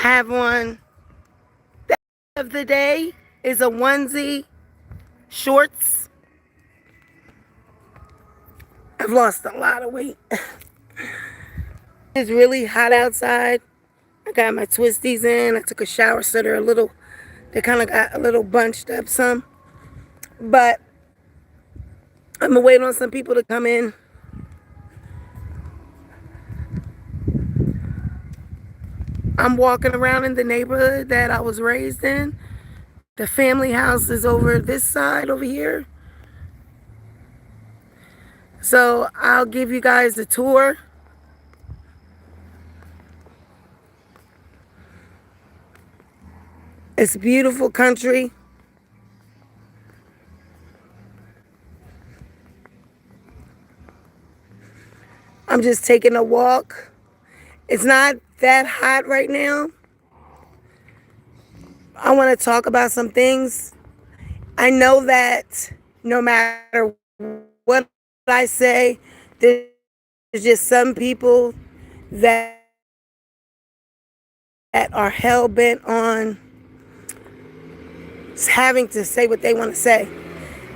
have on of the day is a onesie, shorts. I've lost a lot of weight. It's really hot outside. I got my twisties in. I took a shower, so they kind of got a little bunched up some. But I'm gonna wait on some people to come in. I'm walking around in the neighborhood that I was raised in. The family house is over this side over here. So I'll give you guys a tour. It's beautiful country. I'm just taking a walk. It's not that hot right now. I want to talk about some things. I know that no matter what I say, there's just some people that are hell bent on having to say what they want to say.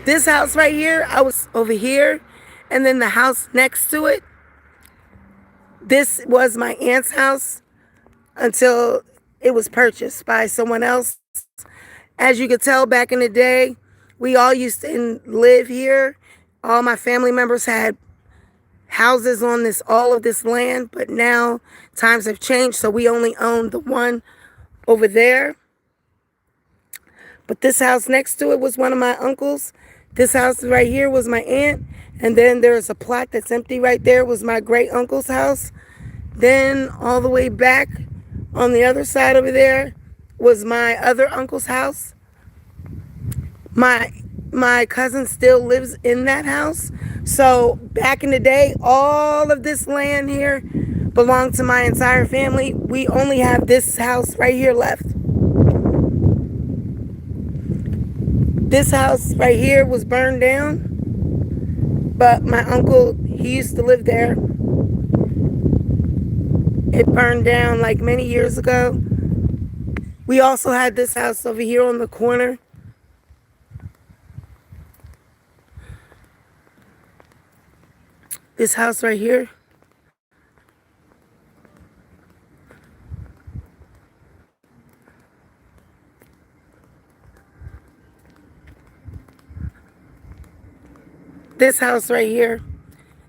This house right here, I was over here, and then the house next to it, this was my aunt's house until it was purchased by someone else. As you could tell, back in the day, we all used to live here. All my family members had houses on all of this land, but now times have changed, so we only own the one over there. But this house next to it was one of my uncles. This house right here was my aunt. And then there's a plot that's empty right there was my great uncle's house. Then all the way back on the other side over there was my other uncle's house. My cousin still lives in that house. So back in the day, all of this land here belonged to my entire family. We only have this house right here left. This house right here was burned down, but my uncle, he used to live there. It burned down like many years ago. We also had this house over here on the corner. This house right here. This house right here,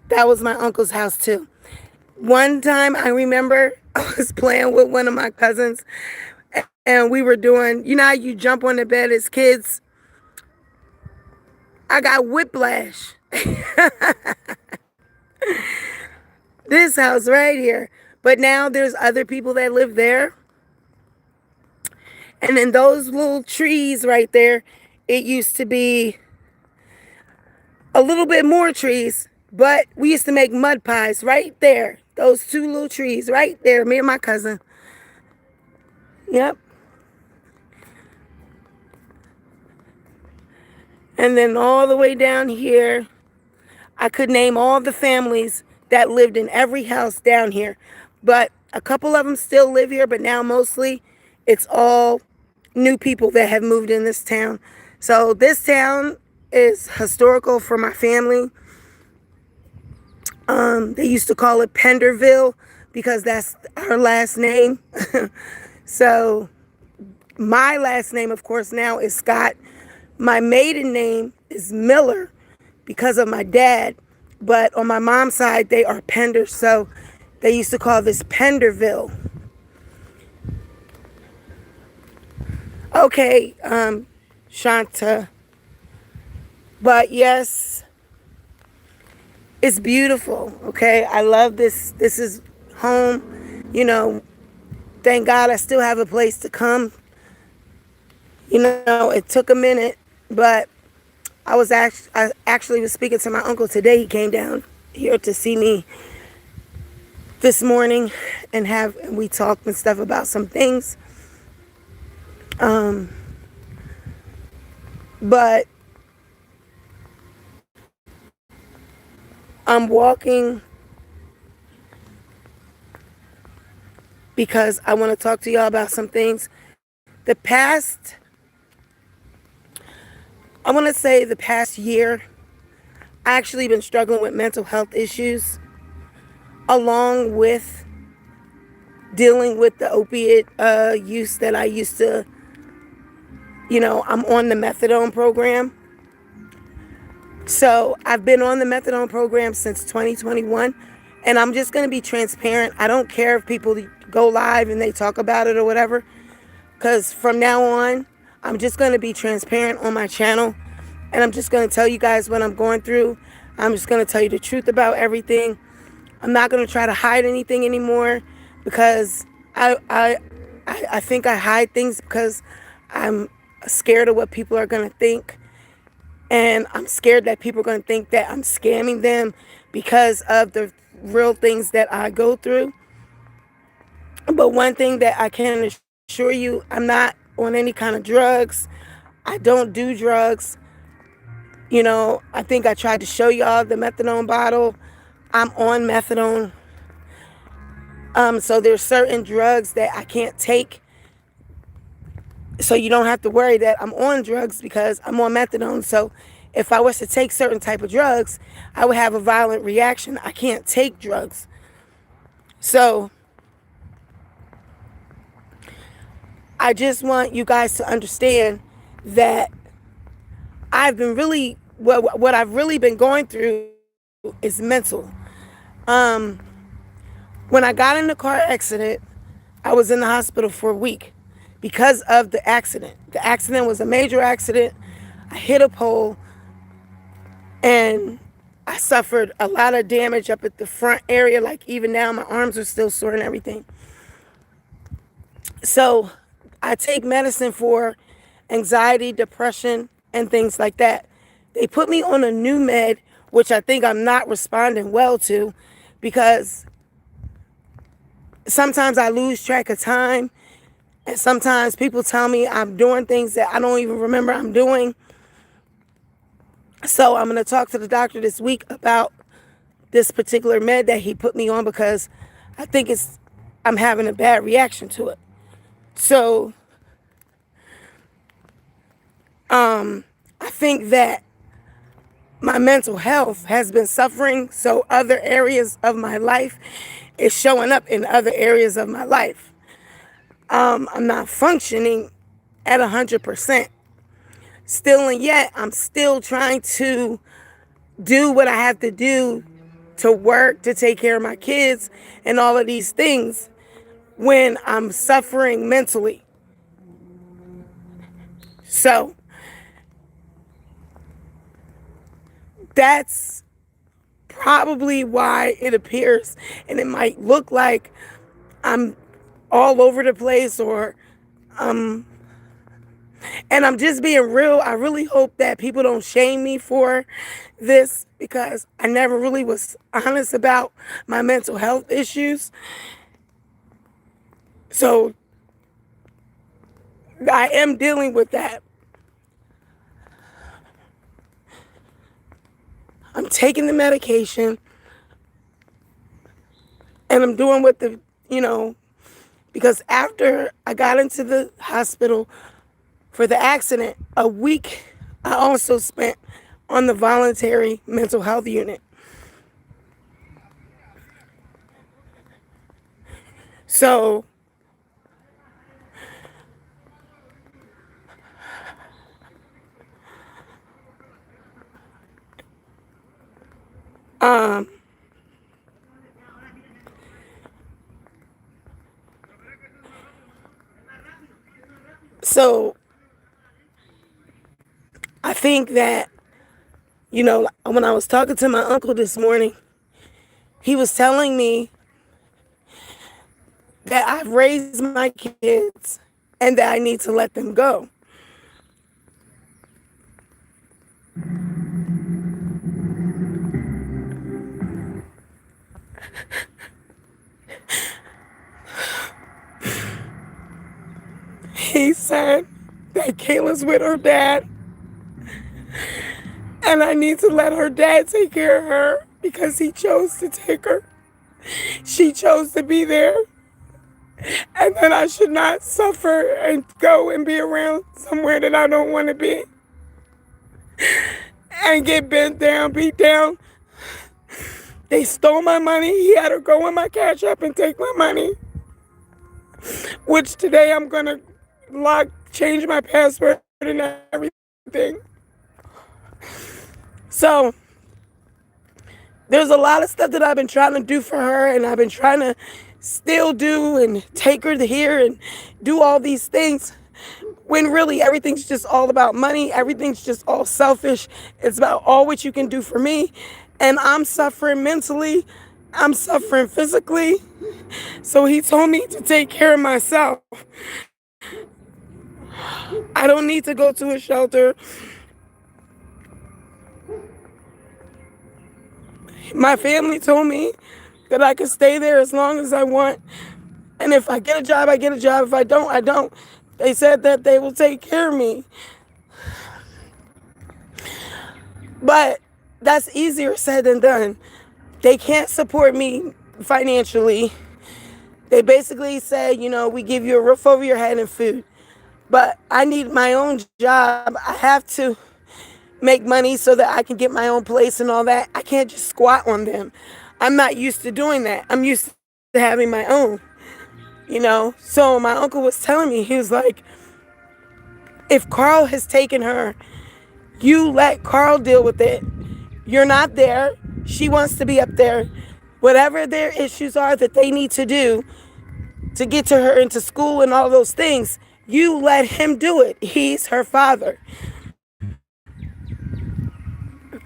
that was my uncle's house too. One time I remember I was playing with one of my cousins and we were doing, you know how you jump on the bed as kids? I got whiplash. This house right here. But now there's other people that live there. And then those little trees right there, it used to be a little bit more trees, but we used to make mud pies right there. Those two little trees right there, me and my cousin. Yep. And then all the way down here, I could name all the families that lived in every house down here. But a couple of them still live here, but now mostly it's all new people that have moved in this town. So this town is historical for my family. They used to call it Penderville because that's our last name. So my last name, of course, now is Scott. My maiden name is Miller because of my dad. But on my mom's side, they are Penders. So they used to call this Penderville. Okay, Shanta. But yes, it's beautiful, okay? I love this. This is home. You know, thank God I still have a place to come. You know, it took a minute, but I actually was speaking to my uncle today. He came down here to see me this morning and we talked and stuff about some things. But I'm walking because I want to talk to y'all about some things. I want to say the past year, I actually been struggling with mental health issues along with dealing with the opiate use that I used to, I'm on the methadone program. So I've been on the methadone program since 2021, and I'm just going to be transparent. I don't care if people go live and they talk about it or whatever, because from now on, I'm just going to be transparent on my channel, and I'm just going to tell you guys what I'm going through. I'm just going to tell you the truth about everything. I'm not going to try to hide anything anymore, because I think I hide things because I'm scared of what people are going to think. And I'm scared that people are going to think that I'm scamming them because of the real things that I go through. But one thing that I can assure you, I'm not on any kind of drugs. I don't do drugs. I think I tried to show y'all the methadone bottle. I'm on methadone. So there's certain drugs that I can't take. So you don't have to worry that I'm on drugs because I'm on methadone. So if I was to take certain type of drugs, I would have a violent reaction. I can't take drugs. So I just want you guys to understand that I've been really, what I've really been going through is mental. When I got in the car accident, I was in the hospital for a week because of the accident. The accident was a major accident. I hit a pole and I suffered a lot of damage up at the front area. Like even now, my arms are still sore and everything. So I take medicine for anxiety, depression, and things like that. They put me on a new med, which I think I'm not responding well to, because sometimes I lose track of time. And sometimes people tell me I'm doing things that I don't even remember I'm doing. So I'm going to talk to the doctor this week about this particular med that he put me on, because I think I'm having a bad reaction to it. So I think that my mental health has been suffering. So other areas of my life is showing up in other areas of my life. I'm not functioning at 100%. Still and yet, I'm still trying to do what I have to do to work, to take care of my kids, and all of these things when I'm suffering mentally. So that's probably why it appears, and it might look like I'm all over the place, and I'm just being real. I really hope that people don't shame me for this, because I never really was honest about my mental health issues. So I am dealing with that. I'm taking the medication, and I'm doing what because after I got into the hospital for the accident, a week I also spent on the voluntary mental health unit. So so I think that, when I was talking to my uncle this morning, he was telling me that I've raised my kids and that I need to let them go. He said that Kayla's with her dad, and I need to let her dad take care of her because he chose to take her. She chose to be there. and that I should not suffer and go and be around somewhere that I don't want to be and get bent down, beat down. They stole my money. He had to go in my Cash App and take my money, which today I'm going to change my password and everything. So there's a lot of stuff that I've been trying to do for her, and I've been trying to still do and take her to here and do all these things, when really everything's just all about money. Everything's just all selfish. It's about all what you can do for me. And I'm suffering mentally. I'm suffering physically. So he told me to take care of myself. I don't need to go to a shelter. My family told me that I could stay there as long as I want. And if I get a job, I get a job. If I don't, I don't. They said that they will take care of me. But that's easier said than done. They can't support me financially. They basically said, we give you a roof over your head and food. But I need my own job. I have to make money so that I can get my own place and all that. I can't just squat on them. I'm not used to doing that. I'm used to having my own, So my uncle was telling me, he was like, if Carl has taken her, you let Carl deal with it. You're not there. She wants to be up there. Whatever their issues are that they need to do to get to her into school and all those things, you let him do it. He's her father.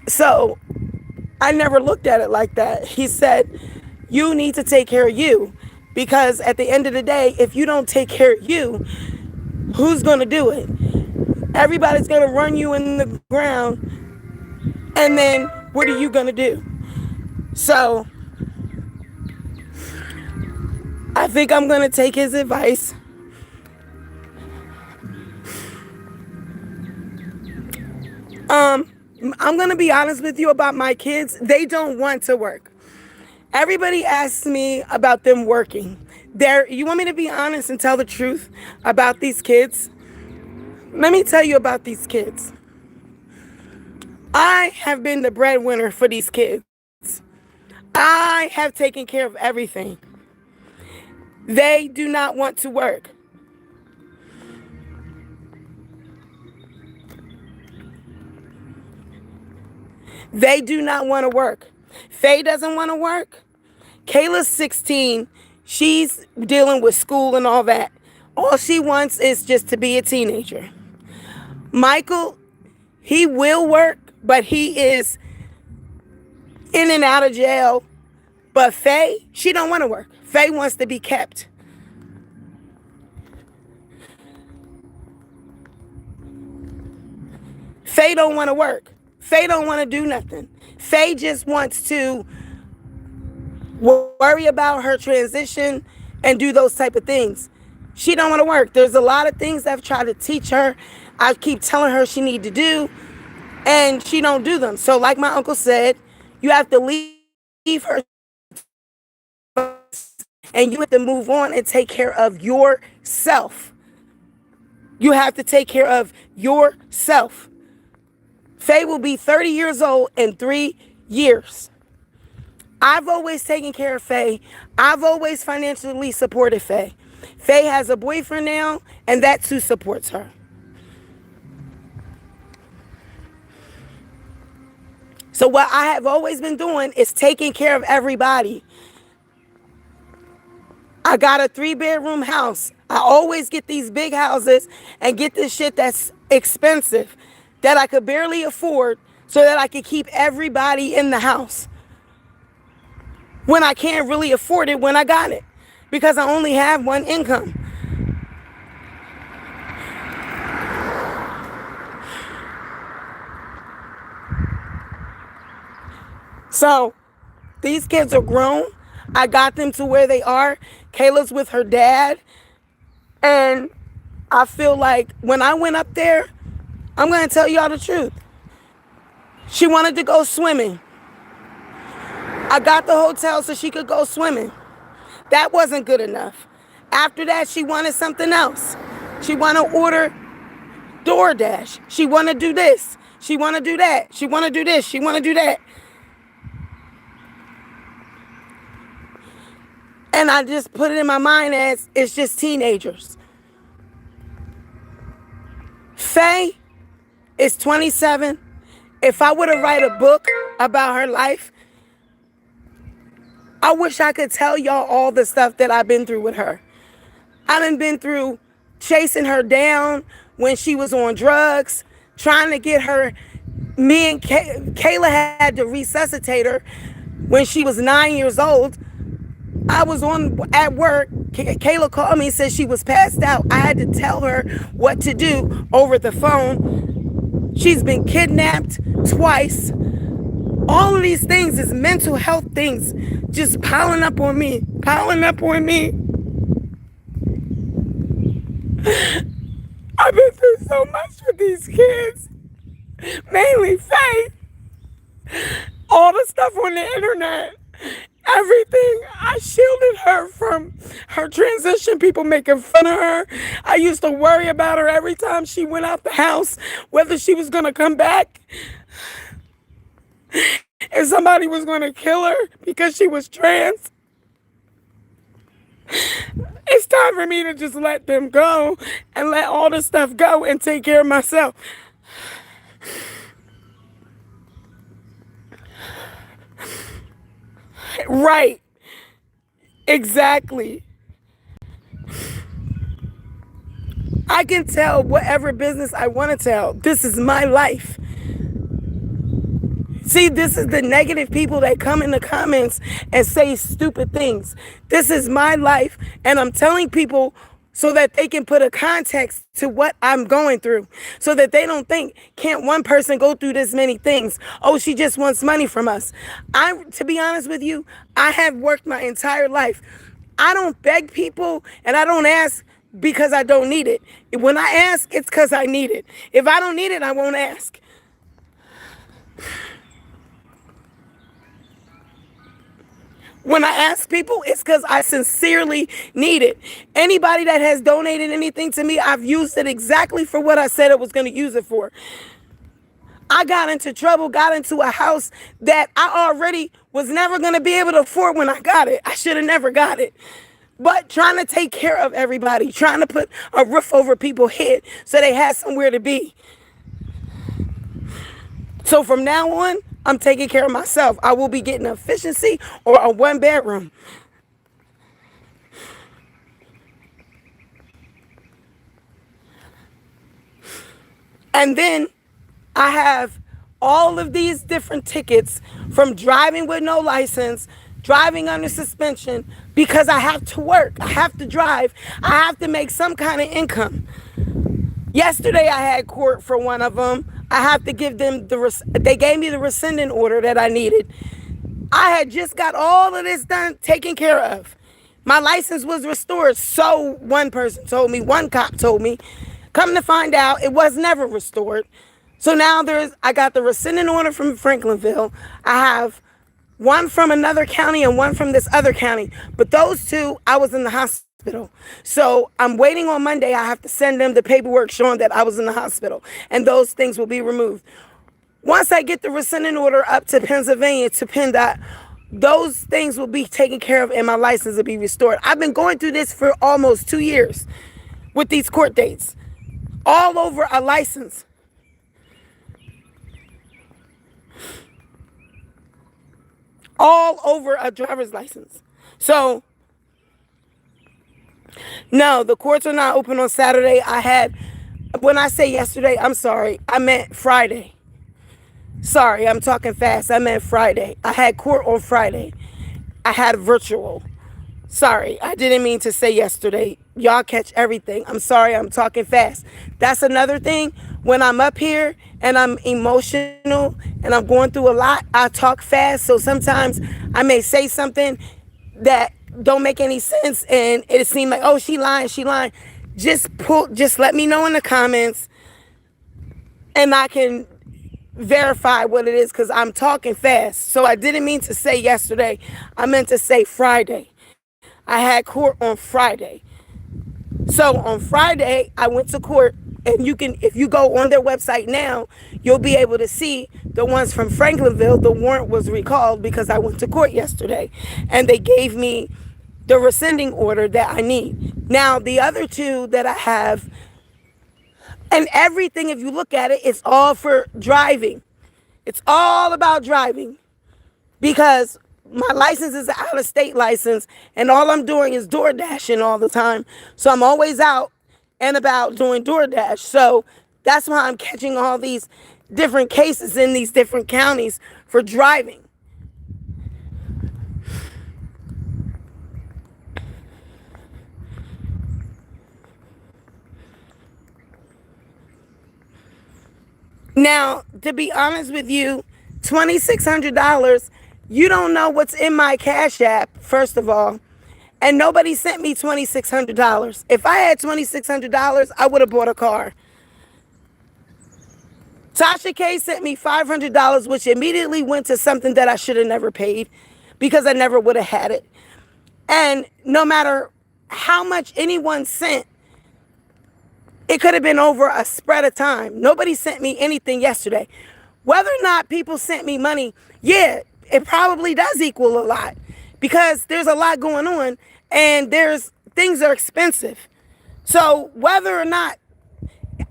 So I never looked at it like that. He said, you need to take care of you, because at the end of the day, if you don't take care of you, who's going to do it? Everybody's going to run you in the ground, and then what are you going to do? So I think I'm going to take his advice. I'm going to be honest with you about my kids. They don't want to work. Everybody asks me about them working. You want me to be honest and tell the truth about these kids? Let me tell you about these kids. I have been the breadwinner for these kids. I have taken care of everything. They do not want to work. They do not want to work. Faye doesn't want to work. Kayla's 16. She's dealing with school and all that. All she wants is just to be a teenager. Michael, he will work, but he is in and out of jail. But Faye, she don't want to work. Faye wants to be kept. Faye don't want to work. Faye don't want to do nothing. Faye just wants to worry about her transition and do those type of things. She don't want to work. There's a lot of things I've tried to teach her. I keep telling her she need to do, and she don't do them. So like my uncle said, you have to leave her, and you have to move on and take care of yourself. You have to take care of yourself. Faye will be 30 years old in 3 years. I've always taken care of Faye. I've always financially supported Faye. Faye has a boyfriend now, and that's who supports her. So what I have always been doing is taking care of everybody. I got a 3-bedroom house. I always get these big houses and get this shit that's expensive, that I could barely afford, so that I could keep everybody in the house when I can't really afford it when I got it, because I only have one income. So these kids are grown. I got them to where they are. Kayla's with her dad. And I feel like when I went up there, I'm going to tell y'all the truth. She wanted to go swimming. I got the hotel so she could go swimming. That wasn't good enough. After that, she wanted something else. She want to order DoorDash. She want to do this. She want to do that. She want to do this. She want to do that. And I just put it in my mind as it's just teenagers. Faye is 27. If I were to write a book about her life, I wish I could tell y'all all the stuff that I've been through with her. I done been through chasing her down when she was on drugs, trying to get her. Me and Kayla had to resuscitate her when she was 9 years old. I was at work. Kayla called me and said she was passed out. I had to tell her what to do over the phone. She's been kidnapped twice. All of these things is mental health things just piling up on me. I've been through so much with these kids. Mainly Faith. All the stuff on the internet. Everything. I shielded her from her transition, people making fun of her. I used to worry about her every time she went out the house, whether she was going to come back, if somebody was going to kill her because she was trans. It's time for me to just let them go and let all this stuff go and take care of myself. Right. Exactly. I can tell whatever business I want to tell. This is my life. See, this is the negative people that come in the comments and say stupid things. This is my life, and I'm telling people so that they can put a context to what I'm going through, so that they don't think, can't one person go through this many things? Oh, she just wants money from us. To be honest with you, I have worked my entire life. I don't beg people, and I don't ask because I don't need it. When I ask, it's because I need it. If I don't need it, I won't ask. When I ask people, it's because I sincerely need it. Anybody that has donated anything to me, I've used it exactly for what I said I was going to use it for. I got into trouble, got into a house that I already was never going to be able to afford when I got it. I should have never got it. But trying to take care of everybody, trying to put a roof over people's head so they had somewhere to be. So from now on, I'm taking care of myself. I will be getting efficiency or a 1-bedroom. And then I have all of these different tickets from driving with no license, driving under suspension, because I have to work. I have to drive. I have to make some kind of income. Yesterday I had court for one of them. I have to give them they gave me the rescinding order that I needed. I had just got all of this done, taken care of. My license was restored. So one person told me, one cop told me. Come to find out, it was never restored. So now I got the rescinding order from Franklinville. I have one from another county and one from this other county. But those two, I was in the hospital. So I'm waiting on Monday. I have to send them the paperwork showing that I was in the hospital, and those things will be removed. Once I get the rescinding order up to Pennsylvania, to PennDOT, those things will be taken care of and my license will be restored. I've been going through this for almost 2 years with these court dates, all over a license. All over a driver's license. So no, the courts are not open on Saturday. When I say yesterday, I'm sorry. I meant Friday. Sorry, I'm talking fast. I meant Friday. I had court on Friday. I had virtual. Sorry, I didn't mean to say yesterday. Y'all catch everything. I'm sorry, I'm talking fast. That's another thing. When I'm up here and I'm emotional and I'm going through a lot, I talk fast. So sometimes I may say something that don't make any sense and it seemed like, oh, she lying. Just let me know in the comments and I can verify what it is, because I'm talking fast. So I didn't mean to say yesterday. I meant to say Friday. I had court on Friday. So on Friday, I went to court, and you can, if you go on their website now, you'll be able to see the ones from Franklinville. The warrant was recalled because I went to court yesterday, and they gave me the rescinding order that I need. Now, the other two that I have, and everything, if you look at it, it's all for driving. It's all about driving, because my license is an out-of-state license, and all I'm doing is door dashing all the time. So I'm always out and about doing DoorDash. So that's why I'm catching all these different cases in these different counties for driving. Now, to be honest with you, $2,600, you don't know what's in my Cash App, first of all. And nobody sent me $2,600. If I had $2,600, I would have bought a car. Tasha K sent me $500, which immediately went to something that I should have never paid, because I never would have had it. And no matter how much anyone sent, it could have been over a spread of time. Nobody sent me anything yesterday. Whether or not people sent me money, yeah, it probably does equal a lot, because there's a lot going on, and things are expensive. So whether or not,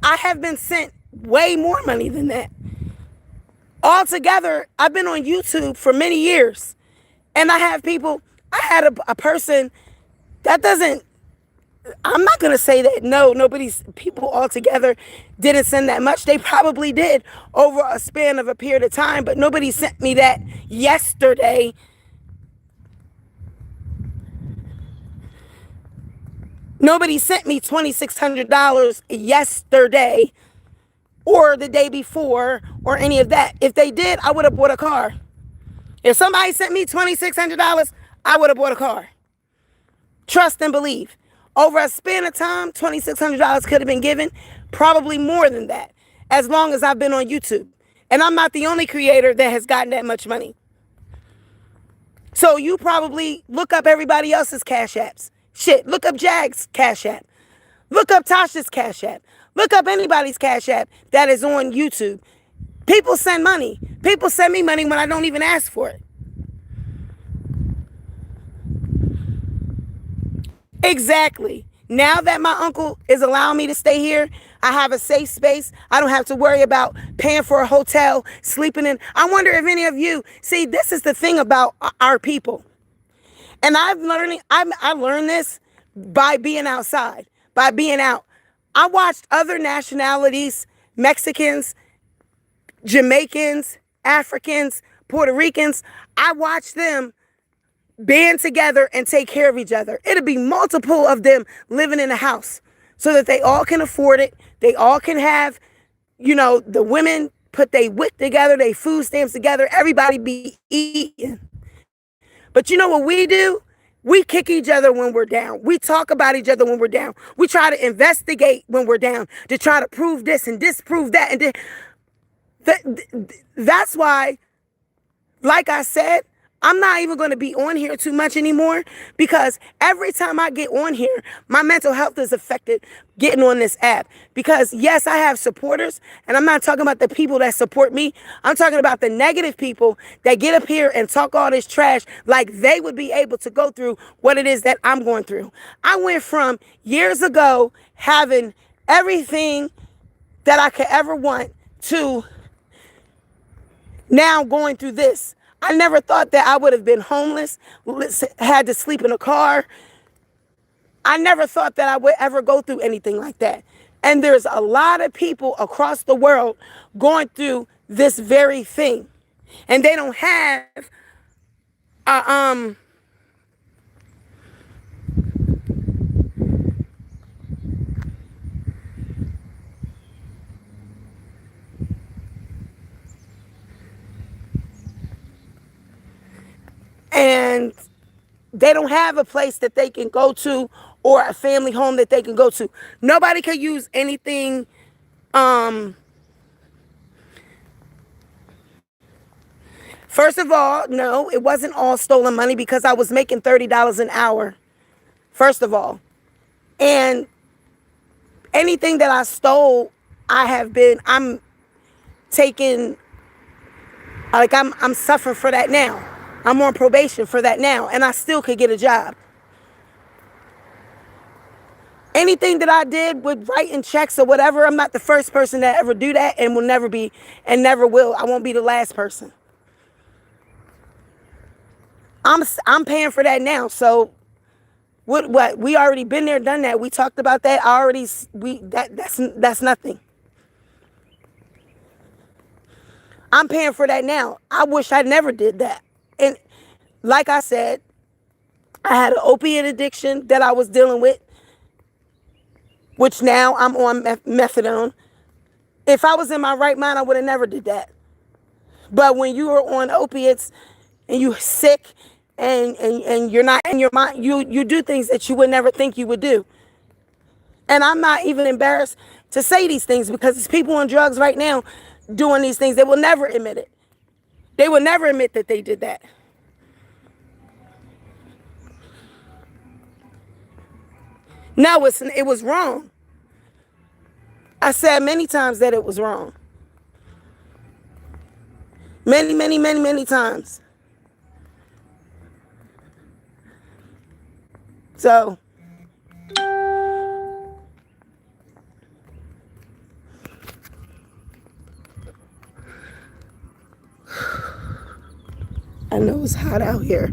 I have been sent way more money than that. Altogether, I've been on YouTube for many years, and I had a person that doesn't, I'm not going to say that people altogether didn't send that much. They probably did over a span of a period of time, but nobody sent me that yesterday. Nobody sent me $2,600 yesterday or the day before or any of that. If they did, I would have bought a car. If somebody sent me $2,600, I would have bought a car. Trust and believe. Over a span of time, $2,600 could have been given, probably more than that, as long as I've been on YouTube. And I'm not the only creator that has gotten that much money. So you probably look up everybody else's Cash Apps. Shit, look up Jag's Cash App. Look up Tasha's Cash App. Look up anybody's Cash App that is on YouTube. People send money. People send me money when I don't even ask for it. Exactly. Now that my uncle is allowing me to stay here, I have a safe space. I don't have to worry about paying for a hotel, sleeping in. I wonder if any of you, see, this is the thing about our people. And I learned this by being outside, by being out. I watched other nationalities, Mexicans, Jamaicans, Africans, Puerto Ricans. I watched them band together and take care of each other. It'll be multiple of them living in a house so that they all can afford it. They all can have, the women put their WIC together, their food stamps together, everybody be eating. But you know what we do? We kick each other when we're down. We talk about each other when we're down. We try to investigate when we're down to try to prove this and disprove that. And that's why, like I said, I'm not even going to be on here too much anymore, because every time I get on here, my mental health is affected getting on this app. Because yes, I have supporters, and I'm not talking about the people that support me. I'm talking about the negative people that get up here and talk all this trash like they would be able to go through what it is that I'm going through. I went from years ago having everything that I could ever want to now going through this. I never thought that I would have been homeless, had to sleep in a car. I never thought that I would ever go through anything like that. And there's a lot of people across the world going through this very thing. And they don't have and they don't have a place that they can go to or a family home that they can go to. Nobody can use anything. First of all, no, it wasn't all stolen money, because I was making $30 an hour, first of all. And Anything that I stole, I'm taking, like I'm suffering for that now. I'm on probation for that now, and I still could get a job. Anything that I did with writing checks or whatever, I'm not the first person to ever do that, and will never be, and never will. I won't be the last person. I'm paying for that now. So what we already been there, done that. We talked about that. That's nothing. I'm paying for that now. I wish I never did that. And like I said, I had an opiate addiction that I was dealing with, which now I'm on methadone. If I was in my right mind, I would have never did that. But when you are on opiates and you're sick and you're not in your mind, you do things that you would never think you would do. And I'm not even embarrassed to say these things, because there's people on drugs right now doing these things. They will never admit it. They will never admit that they did that. No, it was wrong. I said many times that it was wrong. Many, many, many, many times. So I know it's hot out here.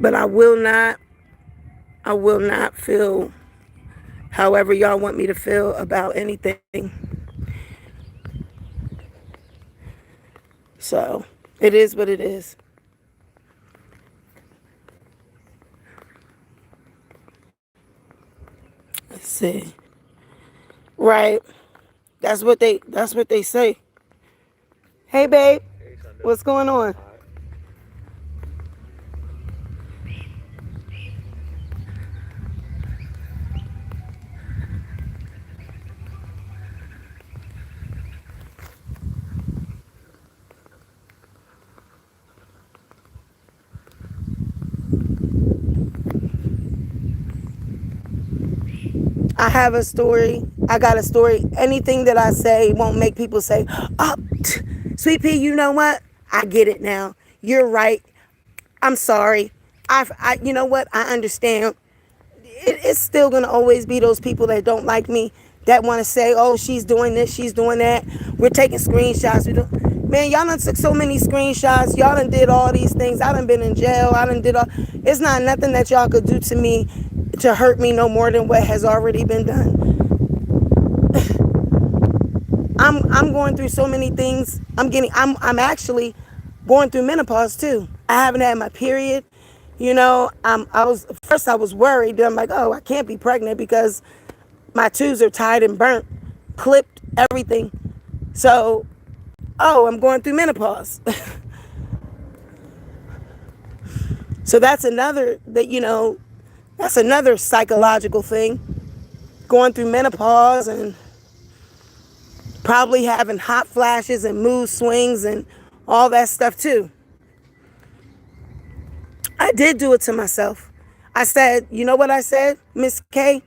But I will not feel however y'all want me to feel about anything. So it is what it is. Let's see. Right. That's what they say. Hey babe, what's going on? I have a story. I got a story. Anything that I say won't make people say, oh, Sweet Pea, you know what? I get it now. You're right. I'm sorry. You know what? I understand. It's still going to always be those people that don't like me, that want to say, oh, she's doing this, she's doing that. We're taking screenshots. Man, y'all done took so many screenshots. Y'all done did all these things. I done been in jail. I done did all. It's not nothing that y'all could do to me to hurt me no more than what has already been done. I'm going through so many things. I'm actually going through menopause too. I haven't had my period. You know, I was worried. Then I'm like, oh, I can't be pregnant because my tubes are tied and burnt, clipped, everything. So, I'm going through menopause. So that's another psychological thing. Going through menopause and probably having hot flashes and mood swings and all that stuff too. I did do it to myself. I said, you know what I said, Miss K?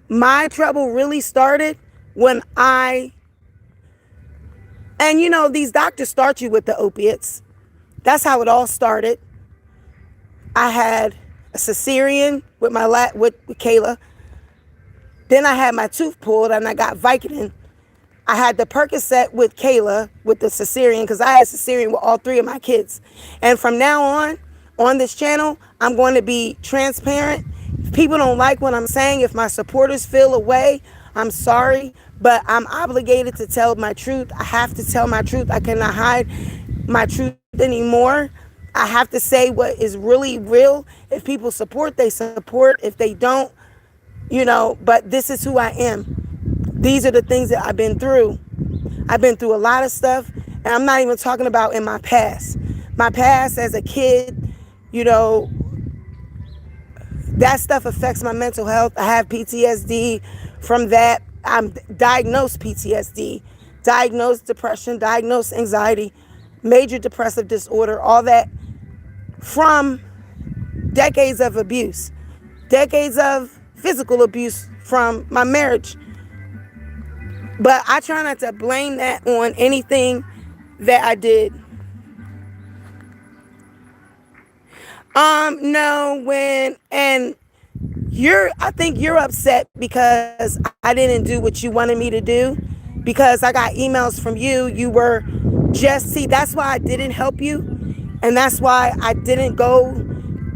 My trouble really started when these doctors start you with the opiates. That's how it all started. I had a cesarean with with Kayla. Then I had my tooth pulled and I got Vicodin. I had the Percocet with Kayla with the cesarean, because I had cesarean with all three of my kids. And from now on this channel, I'm going to be transparent. If people don't like what I'm saying, if my supporters feel away, I'm sorry, but I'm obligated to tell my truth. I have to tell my truth. I cannot hide my truth anymore. I have to say what is really real. If people support, they support. If they don't, but this is who I am. These are the things that I've been through. I've been through a lot of stuff, and I'm not even talking about in my past. My past as a kid, that stuff affects my mental health. I have PTSD from that. I'm diagnosed PTSD, diagnosed depression, diagnosed anxiety, major depressive disorder, all that from decades of abuse, decades of physical abuse from my marriage. But I try not to blame that on anything that I did. No, and I think you're upset because I didn't do what you wanted me to do, because I got emails from you. You were see, that's why I didn't help you. And that's why I didn't go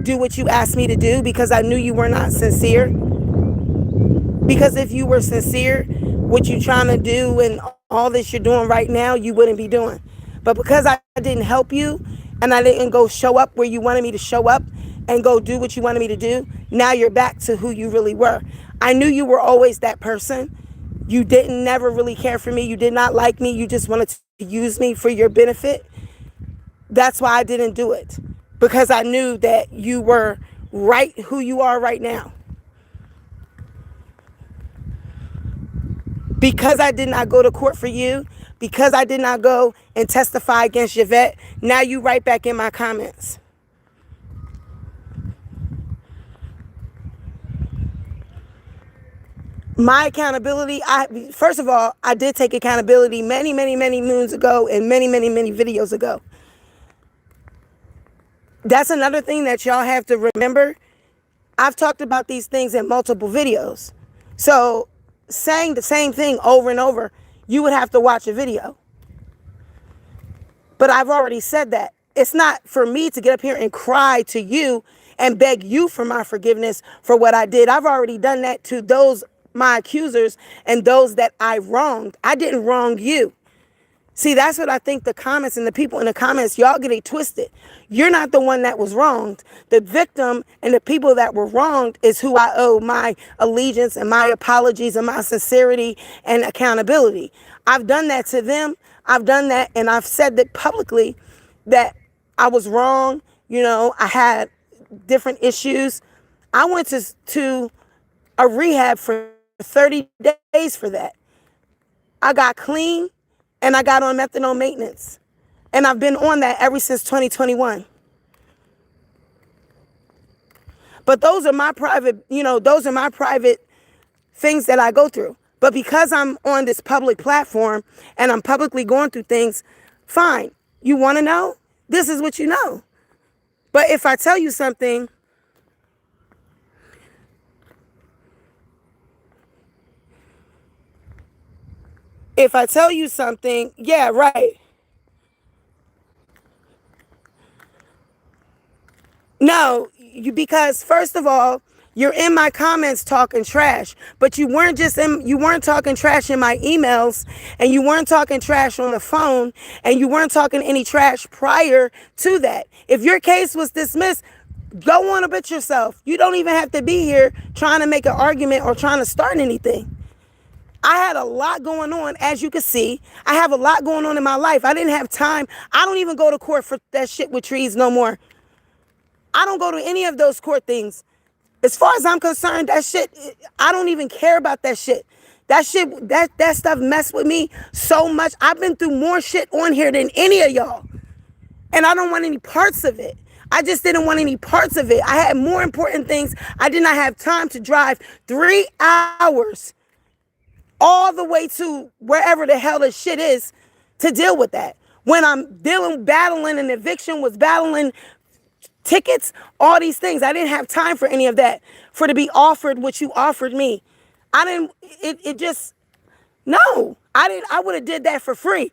do what you asked me to do, because I knew you were not sincere. Because if you were sincere, what you're trying to do and all this you're doing right now, you wouldn't be doing. But because I didn't help you and I didn't go show up where you wanted me to show up and go do what you wanted me to do, now you're back to who you really were. I knew you were always that person. You didn't never really care for me. You did not like me. You just wanted to use me for your benefit. That's why I didn't do it, because I knew that you were right who you are right now. Because I did not go to court for you, because I did not go and testify against Yvette, now you right back in my comments. My accountability, first of all, I did take accountability many moons ago and many videos ago. That's another thing that y'all have to remember. I've talked about these things in multiple videos. So saying the same thing over and over, you would have to watch a video. But I've already said that. It's not for me to get up here and cry to you and beg you for my forgiveness for what I did. I've already done that to those, my accusers, and those that I wronged. I didn't wrong you. See, that's what I think the comments and the people in the comments, y'all get it twisted. You're not the one that was wronged. The victim and the people that were wronged is who I owe my allegiance and my apologies and my sincerity and accountability. I've done that to them. I've done that, and I've said that publicly, that I was wrong. You know, I had different issues. I went to a rehab for 30 days for that. I got clean. And I got on methadone maintenance. And I've been on that ever since 2021. But those are my private, those are my private things that I go through. But because I'm on this public platform and I'm publicly going through things, fine. You want to know? This is what you know. But if I tell you something, yeah, right. No, because first of all, you're in my comments talking trash, but you weren't talking trash in my emails, and you weren't talking trash on the phone, and you weren't talking any trash prior to that. If your case was dismissed, go on about yourself. You don't even have to be here trying to make an argument or trying to start anything. I had a lot going on, as you can see. I have a lot going on in my life. I didn't have time. I don't even go to court for that shit with trees no more. I don't go to any of those court things. As far as I'm concerned, that shit, I don't even care about that shit. That shit, that stuff messed with me so much. I've been through more shit on here than any of y'all. And I don't want any parts of it. I just didn't want any parts of it. I had more important things. I did not have time to drive 3 hours all the way to wherever the hell this shit is to deal with that. When I'm battling an eviction, was battling tickets, all these things. I didn't have time for any of that, for to be offered what you offered me. I would have did that for free.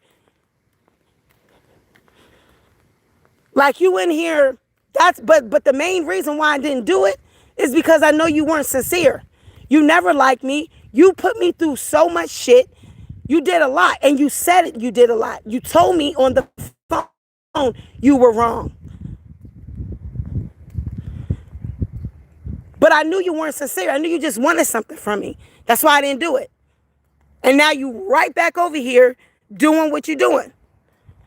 Like you in here, but the main reason why I didn't do it is because I know you weren't sincere. You never liked me. You put me through so much shit. You did a lot, and you said it, you did a lot. You told me on the phone you were wrong. But I knew you weren't sincere. I knew you just wanted something from me. That's why I didn't do it. And now you right back over here doing what you're doing.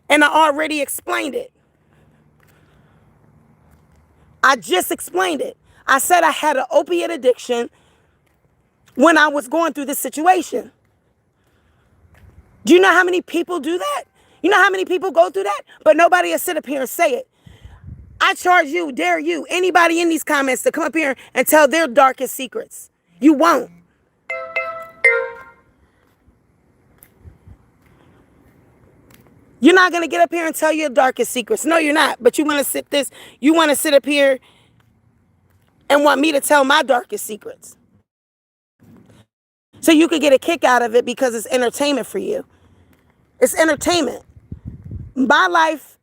And I already explained it. I just explained it. I said I had an opiate addiction when I was going through this situation. Do you know how many people do that? You know how many people go through that? But nobody will sit up here and say it. I charge you, dare you, anybody in these comments to come up here and tell their darkest secrets. You won't. You're not going to get up here and tell your darkest secrets. No, you're not. But you want to sit up here and want me to tell my darkest secrets. So you could get a kick out of it because it's entertainment for you. It's entertainment. My life,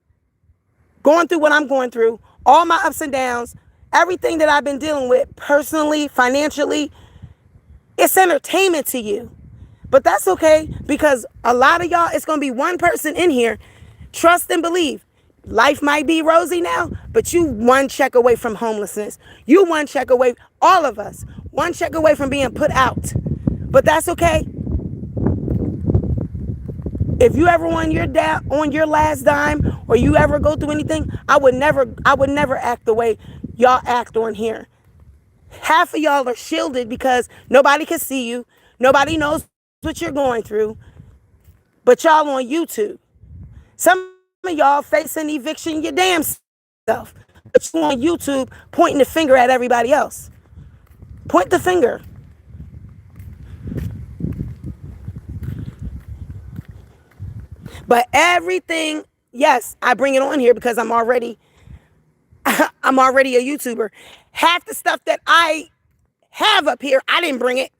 going through what I'm going through, all my ups and downs, everything that I've been dealing with personally, financially, it's entertainment to you. But that's okay, because a lot of y'all, it's going to be one person in here, trust and believe. Life might be rosy now, but you one check away from homelessness. You one check away, all of us, one check away from being put out. But that's okay. If you ever on your last dime, or you ever go through anything, I would never act the way y'all act on here. Half of y'all are shielded because nobody can see you. Nobody knows what you're going through. But y'all on YouTube. Some of y'all facing eviction your damn self. But you on YouTube pointing the finger at everybody else. Point the finger. But everything, yes, I bring it on here because I'm already a YouTuber. Half the stuff that I have up here, I didn't bring it.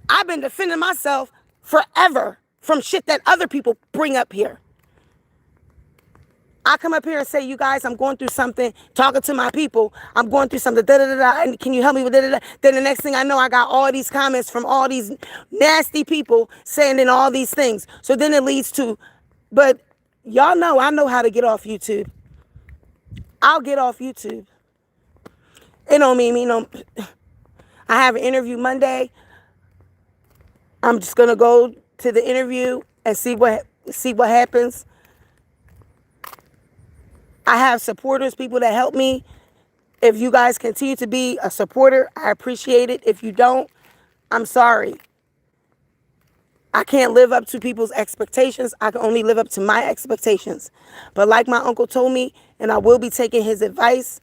I've been defending myself forever from shit that other people bring up here. I come up here and say, you guys, I'm going through something, talking to my people. I'm going through something, and can you help me with da-da-da? Then the next thing I know, I got all these comments from all these nasty people saying in all these things. So then it leads to, but y'all know, I know how to get off YouTube. I'll get off YouTube. It don't mean me no. I have an interview Monday. I'm just gonna go to the interview and see what happens. I have supporters, people that help me. If you guys continue to be a supporter, I appreciate it. If you don't, I'm sorry. I can't live up to people's expectations. I can only live up to my expectations. But like my uncle told me, and I will be taking his advice,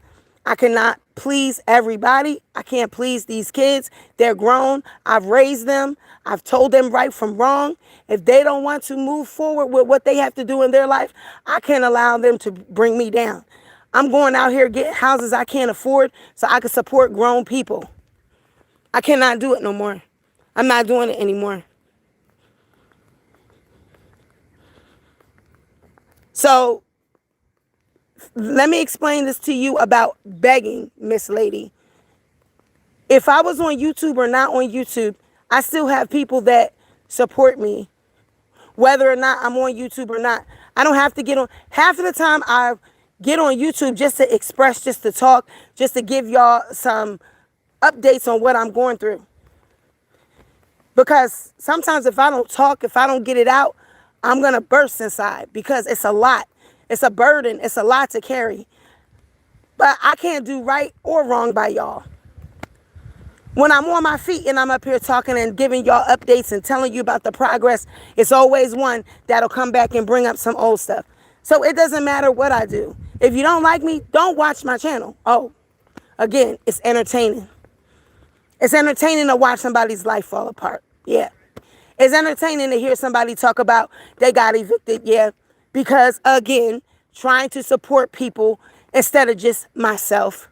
I cannot please everybody. I can't please these kids. They're grown. I've raised them. I've told them right from wrong. If they don't want to move forward with what they have to do in their life, I can't allow them to bring me down. I'm going out here getting houses I can't afford so I can support grown people. I cannot do it no more. I'm not doing it anymore. So let me explain this to you about begging, Miss Lady. If I was on YouTube or not on YouTube, I still have people that support me, whether or not I'm on YouTube or not. I don't have to get on. Half of the time I get on YouTube just to express, just to talk, just to give y'all some updates on what I'm going through. Because sometimes if I don't talk, if I don't get it out, I'm going to burst inside because it's a lot. It's a burden. It's a lot to carry. But I can't do right or wrong by y'all. When I'm on my feet and I'm up here talking and giving y'all updates and telling you about the progress, it's always one that'll come back and bring up some old stuff. So it doesn't matter what I do. If you don't like me, don't watch my channel. Oh, again, it's entertaining. It's entertaining to watch somebody's life fall apart. Yeah. It's entertaining to hear somebody talk about they got evicted. Yeah. Because, again, trying to support people instead of just myself.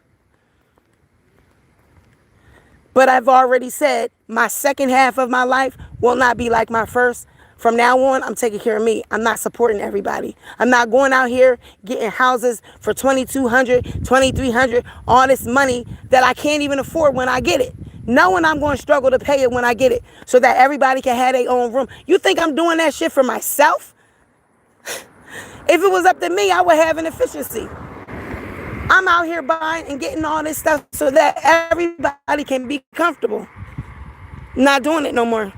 But I've already said my second half of my life will not be like my first. From now on, I'm taking care of me. I'm not supporting everybody. I'm not going out here getting houses for $2,200, $2,300, all this money that I can't even afford when I get it. Knowing I'm going to struggle to pay it when I get it so that everybody can have their own room. You think I'm doing that shit for myself? If it was up to me, I would have an efficiency. I'm out here buying and getting all this stuff so that everybody can be comfortable. Not doing it no more.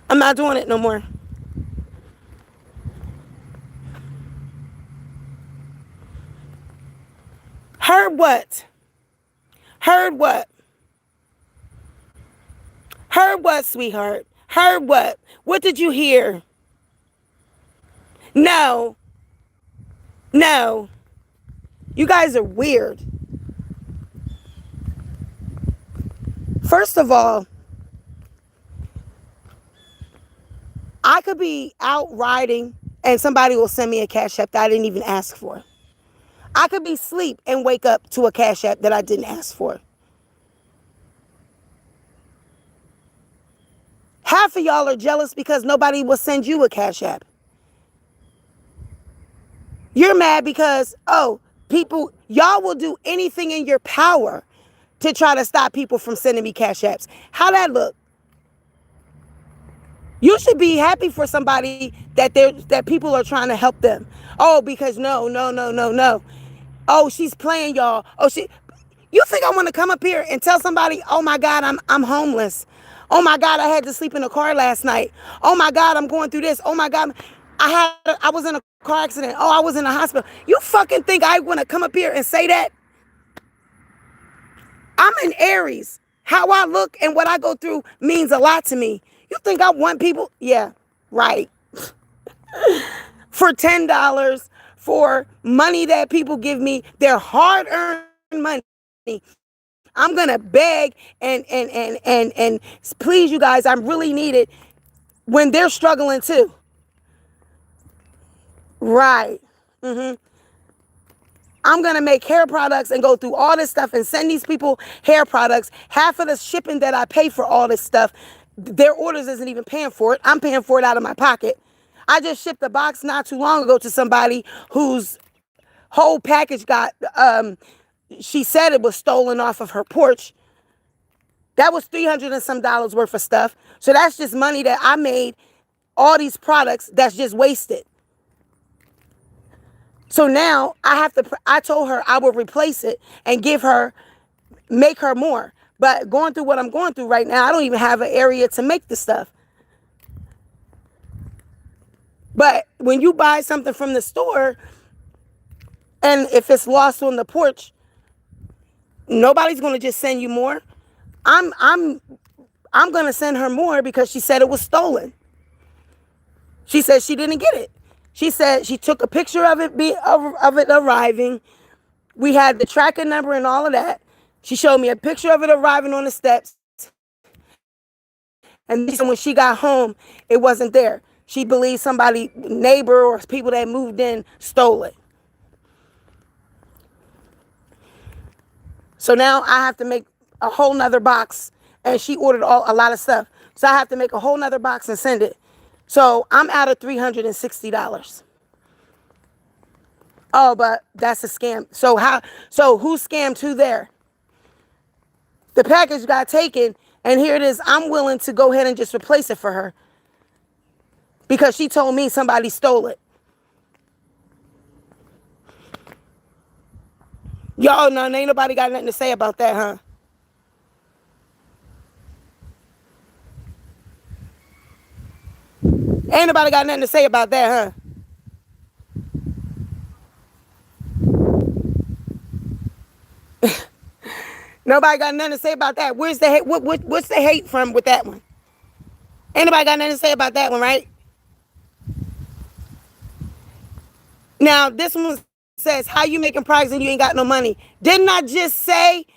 I'm not doing it no more. Heard what? Heard what? Heard what, sweetheart? Heard what? What did you hear? No. No. You guys are weird. First of all, I could be out riding and somebody will send me a cash app that I didn't even ask for. I could be asleep and wake up to a cash app that I didn't ask for. Half of y'all are jealous because nobody will send you a cash app. You're mad because, people, y'all will do anything in your power to try to stop people from sending me cash apps. How that look? You should be happy for somebody that people are trying to help them. Oh, because no. Oh, she's playing, y'all. You think I want to come up here and tell somebody, oh my God, I'm homeless. Oh my God, I had to sleep in a car last night. Oh my God, I'm going through this. Oh my God, I was in a car accident. Oh, I was in a hospital. You fucking think I want to come up here and say that? I'm an Aries. How I look and what I go through means a lot to me. You think I want people? Yeah, right. For $10, for money that people give me, their hard-earned money, I'm gonna beg and please you guys, I really need it when they're struggling too. Right. I'm going to make hair products and go through all this stuff and send these people hair products. Half of the shipping that I pay for all this stuff, their orders isn't even paying for it. I'm paying for it out of my pocket. I just shipped a box not too long ago to somebody whose whole package got, she said it was stolen off of her porch. That was $300 and some worth of stuff. So that's just money that I made, all these products that's just wasted. So now I told her I would replace it and make her more. But going through what I'm going through right now, I don't even have an area to make the stuff. But when you buy something from the store, and if it's lost on the porch, nobody's going to just send you more. I'm going to send her more because she said it was stolen. She said she didn't get it. She said she took a picture of it arriving. We had the tracker number and all of that. She showed me a picture of it arriving on the steps. And when she got home, it wasn't there. She believes somebody, neighbor or people that moved in, stole it. So now I have to make a whole nother box. And she ordered a lot of stuff. So I have to make a whole nother box and send it. So I'm out of $360. Oh, but that's a scam. So who scammed who there? The package got taken, and here it is. I'm willing to go ahead and just replace it for her because she told me somebody stole it. Y'all know, ain't nobody got nothing to say about that, huh? Ain't nobody got nothing to say about that, huh? Nobody got nothing to say about that. Where's the hate? What's the hate from with that one? Ain't nobody got nothing to say about that one, right? Now, this one says, how you making products and you ain't got no money? Didn't I just say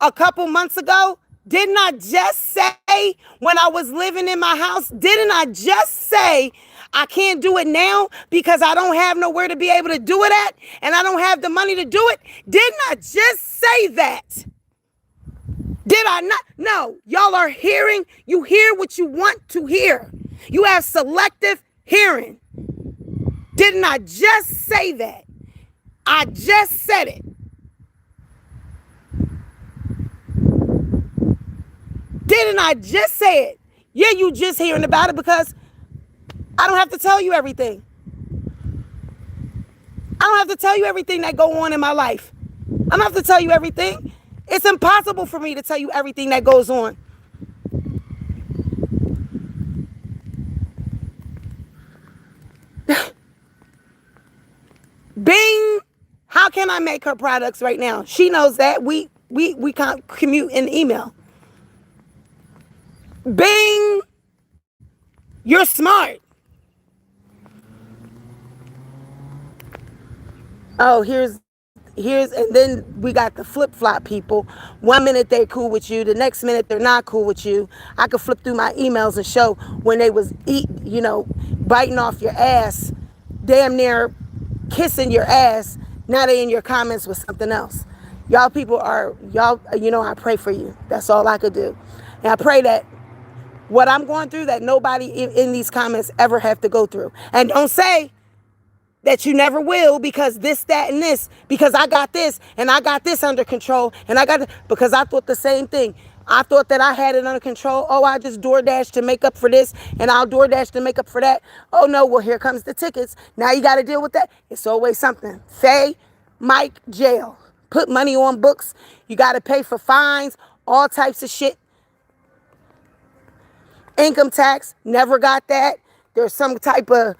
a couple months ago? Didn't I just say when I was living in my house? Didn't I just say I can't do it now because I don't have nowhere to be able to do it at and I don't have the money to do it? Didn't I just say that? Did I not? No, y'all are hearing. You hear what you want to hear. You have selective hearing. Didn't I just say that? I just said it. Didn't I just say it? Yeah, you just hearing about it because I don't have to tell you everything. I don't have to tell you everything that go on in my life. I don't have to tell you everything. It's impossible for me to tell you everything that goes on. Bing! How can I make her products right now? She knows that. We can't commute in email. Bing, you're smart. Oh, here's and then we got the flip-flop people. One minute they're cool with you, the next minute they're not cool with you. I could flip through my emails and show when they was biting off your ass, damn near kissing your ass. Now they in your comments with something else. Y'all people are y'all, I pray for you. That's all I could do. And I pray that what I'm going through, that nobody in these comments ever have to go through. And don't say that you never will, because this, that, and this, because I got this and I got this under control, and because I thought the same thing. I thought that I had it under control. Oh, I just DoorDash to make up for this, and I'll DoorDash to make up for that. Oh no, well, here comes the tickets. Now you got to deal with that. It's always something. Faye, Mike, jail. Put money on books. You got to pay for fines, all types of shit. Income tax, never got that. There's some type of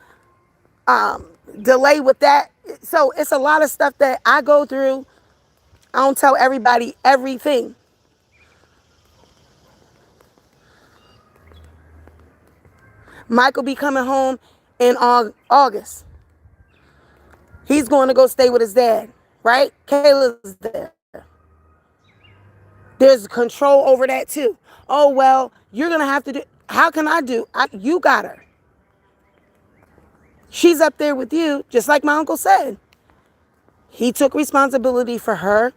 delay with that. So it's a lot of stuff that I go through. I don't tell everybody everything. Mike will be coming home in August. He's going to go stay with his dad, right? Kayla's there. There's control over that too. Oh, well, you're going to have to do. How can I do? You got her. She's up there with you, just like my uncle said. He took responsibility for her.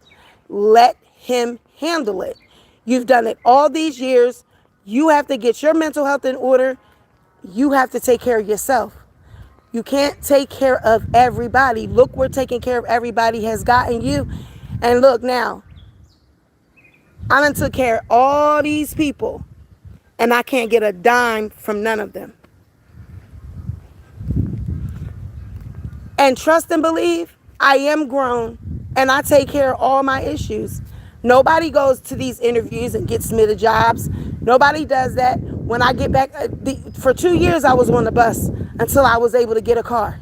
Let him handle it. You've done it all these years. You have to get your mental health in order. You have to take care of yourself. You can't take care of everybody. Look where taking care of everybody has gotten you. And look now, I done took care of all these people, and I can't get a dime from none of them. And trust and believe, I am grown, and I take care of all my issues. Nobody goes to these interviews and gets me the jobs. Nobody does that. When I get back, for 2 years I was on the bus until I was able to get a car.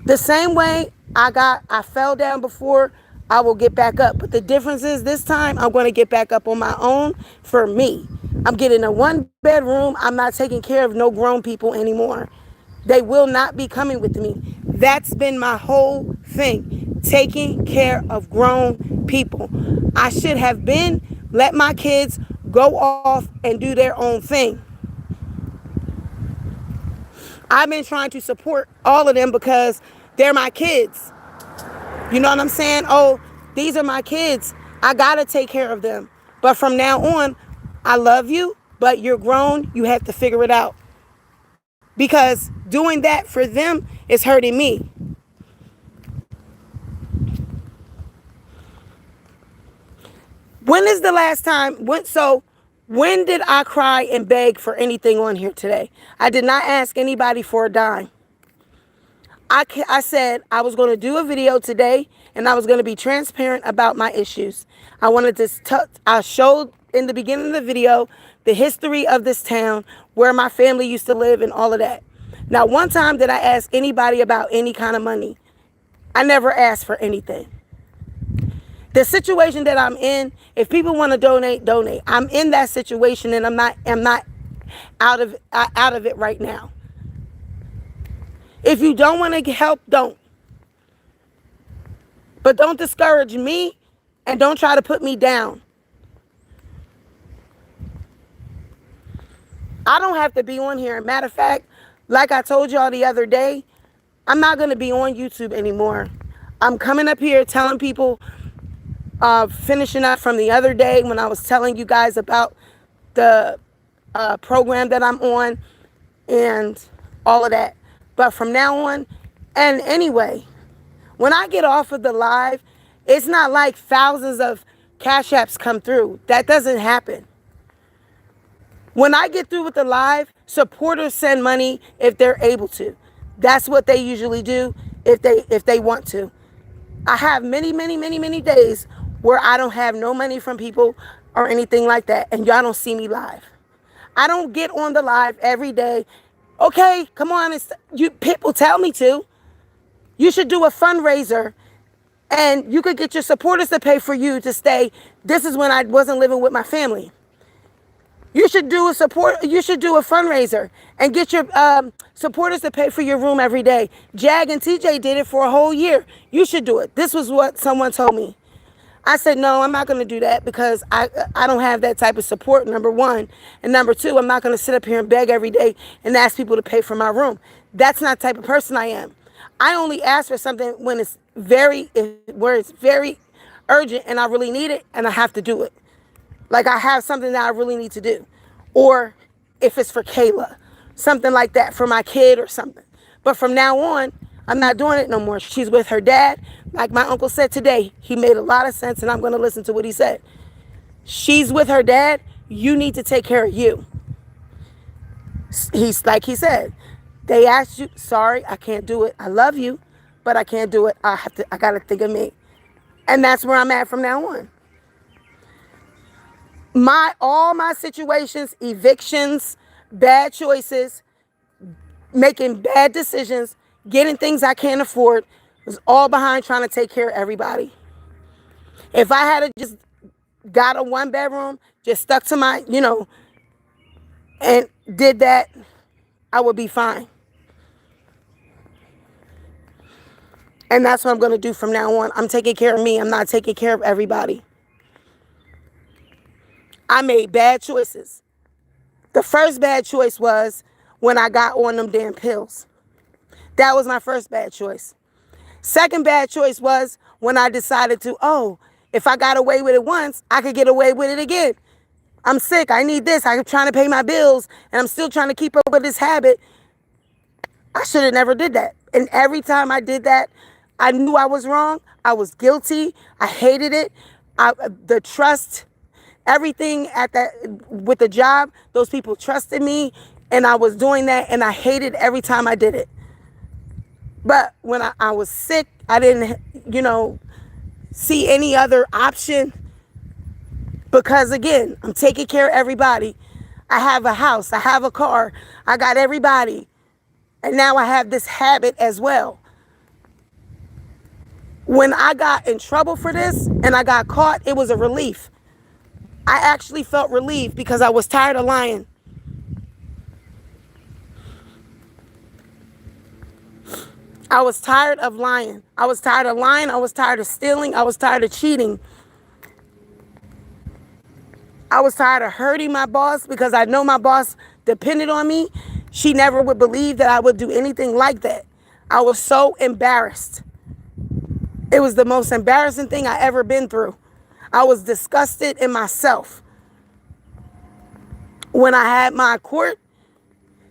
The same way I fell down before, I will get back up. But the difference is this time I'm going to get back up on my own for me. I'm getting a 1-bedroom. I'm not taking care of no grown people anymore. They will not be coming with me. That's been my whole thing, taking care of grown people. I should have let my kids go off and do their own thing. I've been trying to support all of them because they're my kids. You know what I'm saying? Oh, these are my kids. I got to take care of them. But from now on, I love you, but you're grown. You have to figure it out. Because doing that for them is hurting me. When is the last time? When did I cry and beg for anything on here today? I did not ask anybody for a dime. I said I was going to do a video today, and I was going to be transparent about my issues. I wanted to I showed in the beginning of the video the history of this town, where my family used to live, and all of that. Now, one time did I ask anybody about any kind of money? I never asked for anything. The situation that I'm in, if people want to donate, donate. I'm in that situation, and I'm not out of it right now. If you don't want to help, don't. But don't discourage me, and don't try to put me down. I don't have to be on here. Matter of fact, like I told y'all the other day, I'm not going to be on YouTube anymore. I'm coming up here telling people, finishing up from the other day when I was telling you guys about the program that I'm on and all of that. But from now on, and anyway, when I get off of the live, it's not like thousands of cash apps come through. That doesn't happen. When I get through with the live, supporters send money if they're able to. That's what they usually do if they want to. I have many days where I don't have no money from people or anything like that, and y'all don't see me live. I don't get on the live every day. Okay, come on, you people tell me to. You should do a fundraiser, and you could get your supporters to pay for you to stay. This is when I wasn't living with my family. You should do a support. You should do a fundraiser and get your supporters to pay for your room every day. Jag and TJ did it for a whole year. You should do it. This was what someone told me. I said, no, I'm not going to do that because I don't have that type of support, number one. And number two, I'm not going to sit up here and beg every day and ask people to pay for my room. That's not the type of person I am. I only ask for something when where it's very urgent and I really need it and I have to do it. Like I have something that I really need to do. Or if it's for Kayla, something like that for my kid or something. But from now on, I'm not doing it no more. She's with her dad. Like my uncle said today, he made a lot of sense and I'm going to listen to what he said. She's with her dad. You need to take care of you. He's like he said, they asked you, sorry, I can't do it. I love you, but I can't do it. I got to think of me. And that's where I'm at from now on. All my situations, evictions, bad choices, making bad decisions, getting things I can't afford, was all behind trying to take care of everybody. If I had just got a 1-bedroom, just stuck to my, and did that, I would be fine. And that's what I'm going to do from now on. I'm taking care of me. I'm not taking care of everybody. I made bad choices. The first bad choice was when I got on them damn pills. That was my first bad choice. Second bad choice was when I decided if I got away with it once, I could get away with it again. I'm sick. I need this. I'm trying to pay my bills and I'm still trying to keep up with this habit. I should have never did that. And every time I did that, I knew I was wrong. I was guilty. I hated it. The trust, everything with the job, those people trusted me and I was doing that and I hated every time I did it. But when I was sick, I didn't, see any other option because again, I'm taking care of everybody. I have a house, I have a car, I got everybody. And now I have this habit as well. When I got in trouble for this and I got caught, it was a relief. I actually felt relieved because I was tired of lying. I was tired of lying. I was tired of lying. I was tired of stealing. I was tired of cheating. I was tired of hurting my boss because I know my boss depended on me. She never would believe that I would do anything like that. I was so embarrassed. It was the most embarrassing thing I ever been through. I was disgusted in myself. When I had my court,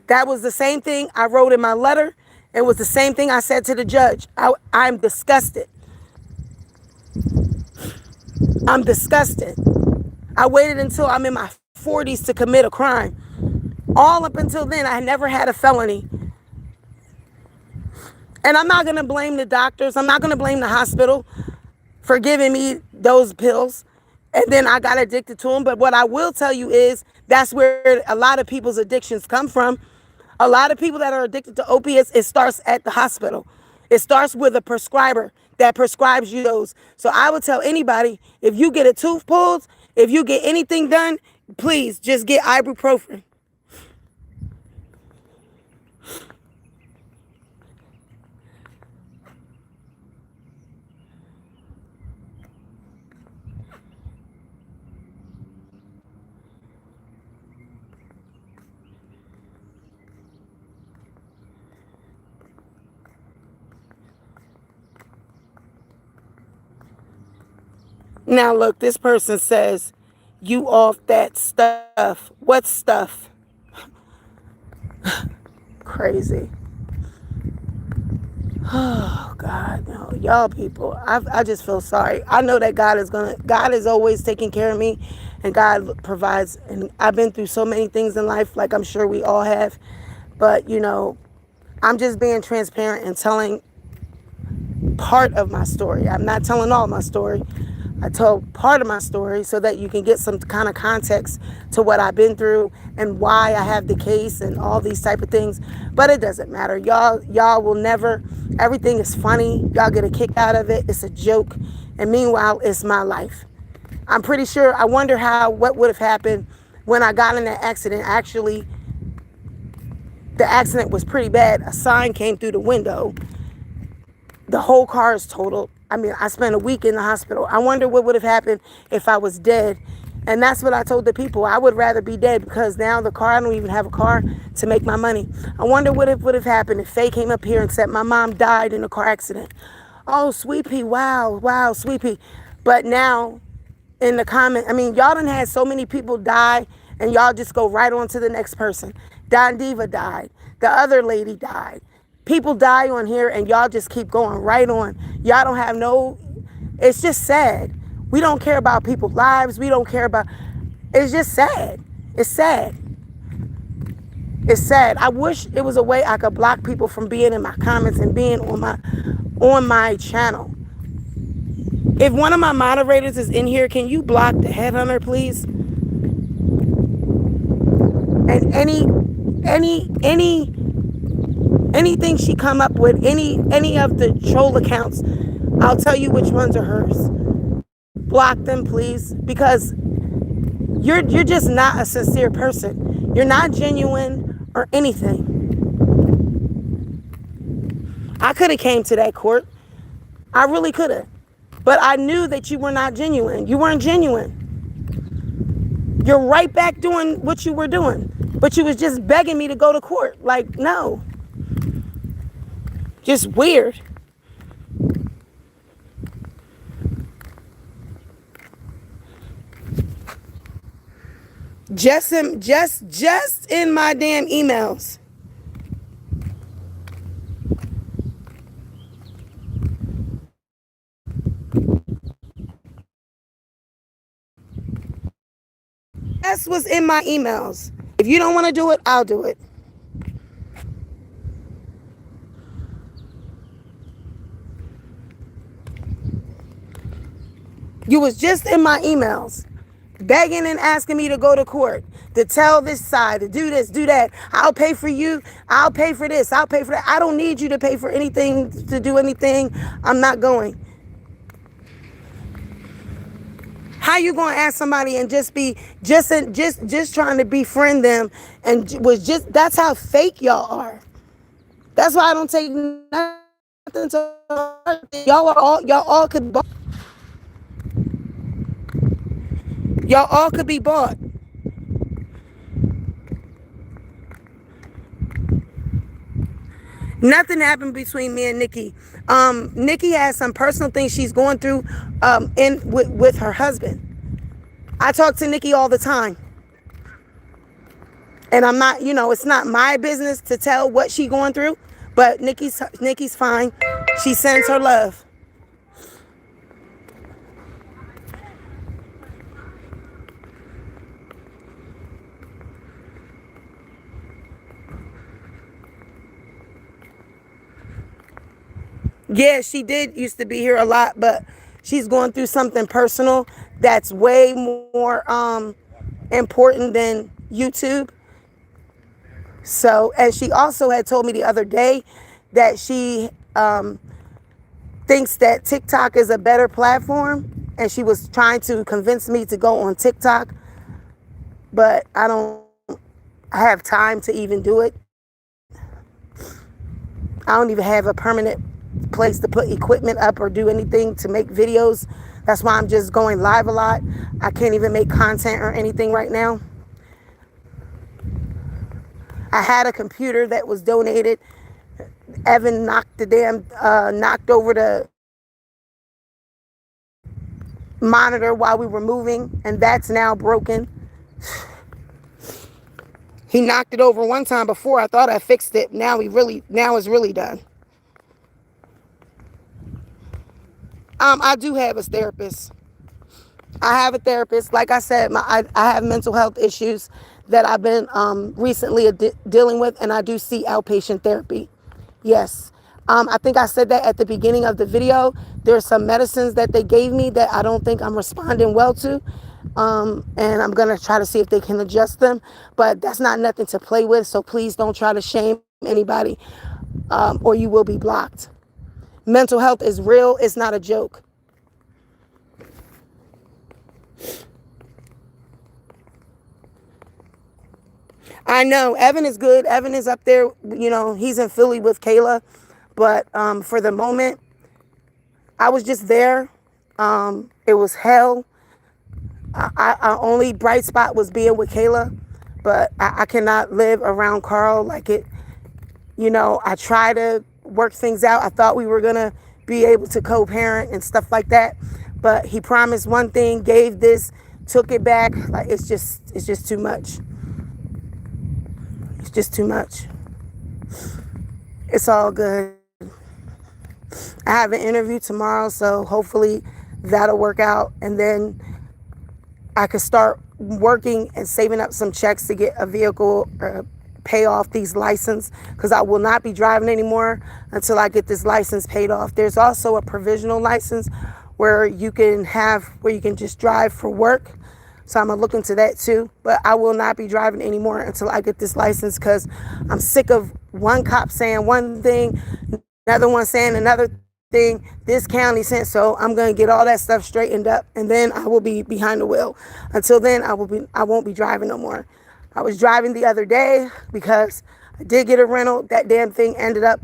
that was the same thing I wrote in my letter. It was the same thing I said to the judge. I'm disgusted. I'm disgusted. I waited until I'm in my 40s to commit a crime. All up until then, I never had a felony. And I'm not going to blame the doctors. I'm not going to blame the hospital for giving me those pills. And then I got addicted to them. But what I will tell you is that's where a lot of people's addictions come from. A lot of people that are addicted to opiates, it starts at the hospital. It starts with a prescriber that prescribes you those. So I would tell anybody, if you get a tooth pulled, if you get anything done, please just get ibuprofen. Now, look, this person says, you off that stuff. What stuff? Crazy. Oh, God, no. Y'all people, I just feel sorry. I know that God is always taking care of me and God provides. And I've been through so many things in life, like I'm sure we all have. But, I'm just being transparent and telling part of my story. I'm not telling all my story. I told part of my story so that you can get some kind of context to what I've been through and why I have the case and all these type of things. But it doesn't matter. Y'all will never, everything is funny. Y'all get a kick out of it. It's a joke. And meanwhile, it's my life. I'm pretty sure, I wonder what would have happened when I got in that accident, actually, the accident was pretty bad. A sign came through the window. The whole car is totaled. I mean, I spent a week in the hospital. I wonder what would have happened if I was dead. And that's what I told the people. I would rather be dead, because now the car, I don't even have a car to make my money. I wonder what would have happened if Faye came up here and said my mom died in a car accident. Oh, Sweet Pea, wow, Sweet Pea. But now, in the comment, I mean, y'all done had so many people die, and y'all just go right on to the next person. Don Diva died. The other lady died. People die on here, and y'all just keep going right on. Y'all don't have no, it's just sad. We don't care about people's lives. We don't care about, it's just sad. It's sad. It's sad. I wish it was a way I could block people from being in my comments and being on my channel. If one of my moderators is in here, can you block the headhunter, please? And anything she come up with, any of the troll accounts, I'll tell you which ones are hers. Block them, please, because you're just not a sincere person. You're not genuine or anything. I could have came to that court. I really could have. But I knew that you were not genuine. You weren't genuine. You're right back doing what you were doing. But you was just begging me to go to court. Like, no. Just weird. Just in my damn emails. That's what's in my emails. If you don't want to do it, I'll do it. You was just in my emails, begging and asking me to go to court, to tell this side, to do this, do that. I'll pay for you. I'll pay for this. I'll pay for that. I don't need you to pay for anything, to do anything. I'm not going. How you gonna ask somebody and just be just trying to befriend them, and was just, that's how fake y'all are. That's why I don't take nothing to heart. Y'all all could bought. Y'all all could be bought. Nothing happened between me and Nikki. Nikki has some personal things she's going through with her husband. I talk to Nikki all the time. And I'm not, it's not my business to tell what she's going through, but Nikki's fine. She sends her love. Yeah, she did used to be here a lot, but she's going through something personal that's way more important than YouTube. So, and she also had told me the other day that she thinks that TikTok is a better platform, and she was trying to convince me to go on TikTok, but I don't have time to even do it. I don't even have a permanent place to put equipment up or do anything to make videos. That's why I'm just going live a lot. I can't even make content or anything right now. I had a computer that was donated. Evan knocked over the monitor while we were moving, and that's now broken. He knocked it over one time before. I thought I fixed it. Now it's really done. I do have a therapist. I have a therapist. Like I said, I have mental health issues that I've been recently dealing with, and I do see outpatient therapy. Yes. I think I said that at the beginning of the video. There's some medicines that they gave me that I don't think I'm responding well to. And I'm going to try to see if they can adjust them. But that's not nothing to play with. So please don't try to shame anybody, or you will be blocked. Mental health is real. It's not a joke. I know Evan is good. Evan is up there. He's in Philly with Kayla. But for the moment, I was just there. It was hell. Our only bright spot was being with Kayla. But I cannot live around Carl like it. I try to work things out. I thought we were going to be able to co-parent and stuff like that. But he promised one thing, gave this, took it back. Like it's just too much. It's just too much. It's all good. I have an interview tomorrow, so hopefully that'll work out. And then I could start working and saving up some checks to get a vehicle, pay off these license, because I will not be driving anymore until I get this license paid off. There's also a provisional license where you can just drive for work. So I'm going to look into that too. But I will not be driving anymore until I get this license, because I'm sick of one cop saying one thing, another one saying another thing, this county saying. So I'm going to get all that stuff straightened up, and then I will be behind the wheel. Until then, I won't be driving no more. I was driving the other day because I did get a rental. That damn thing ended up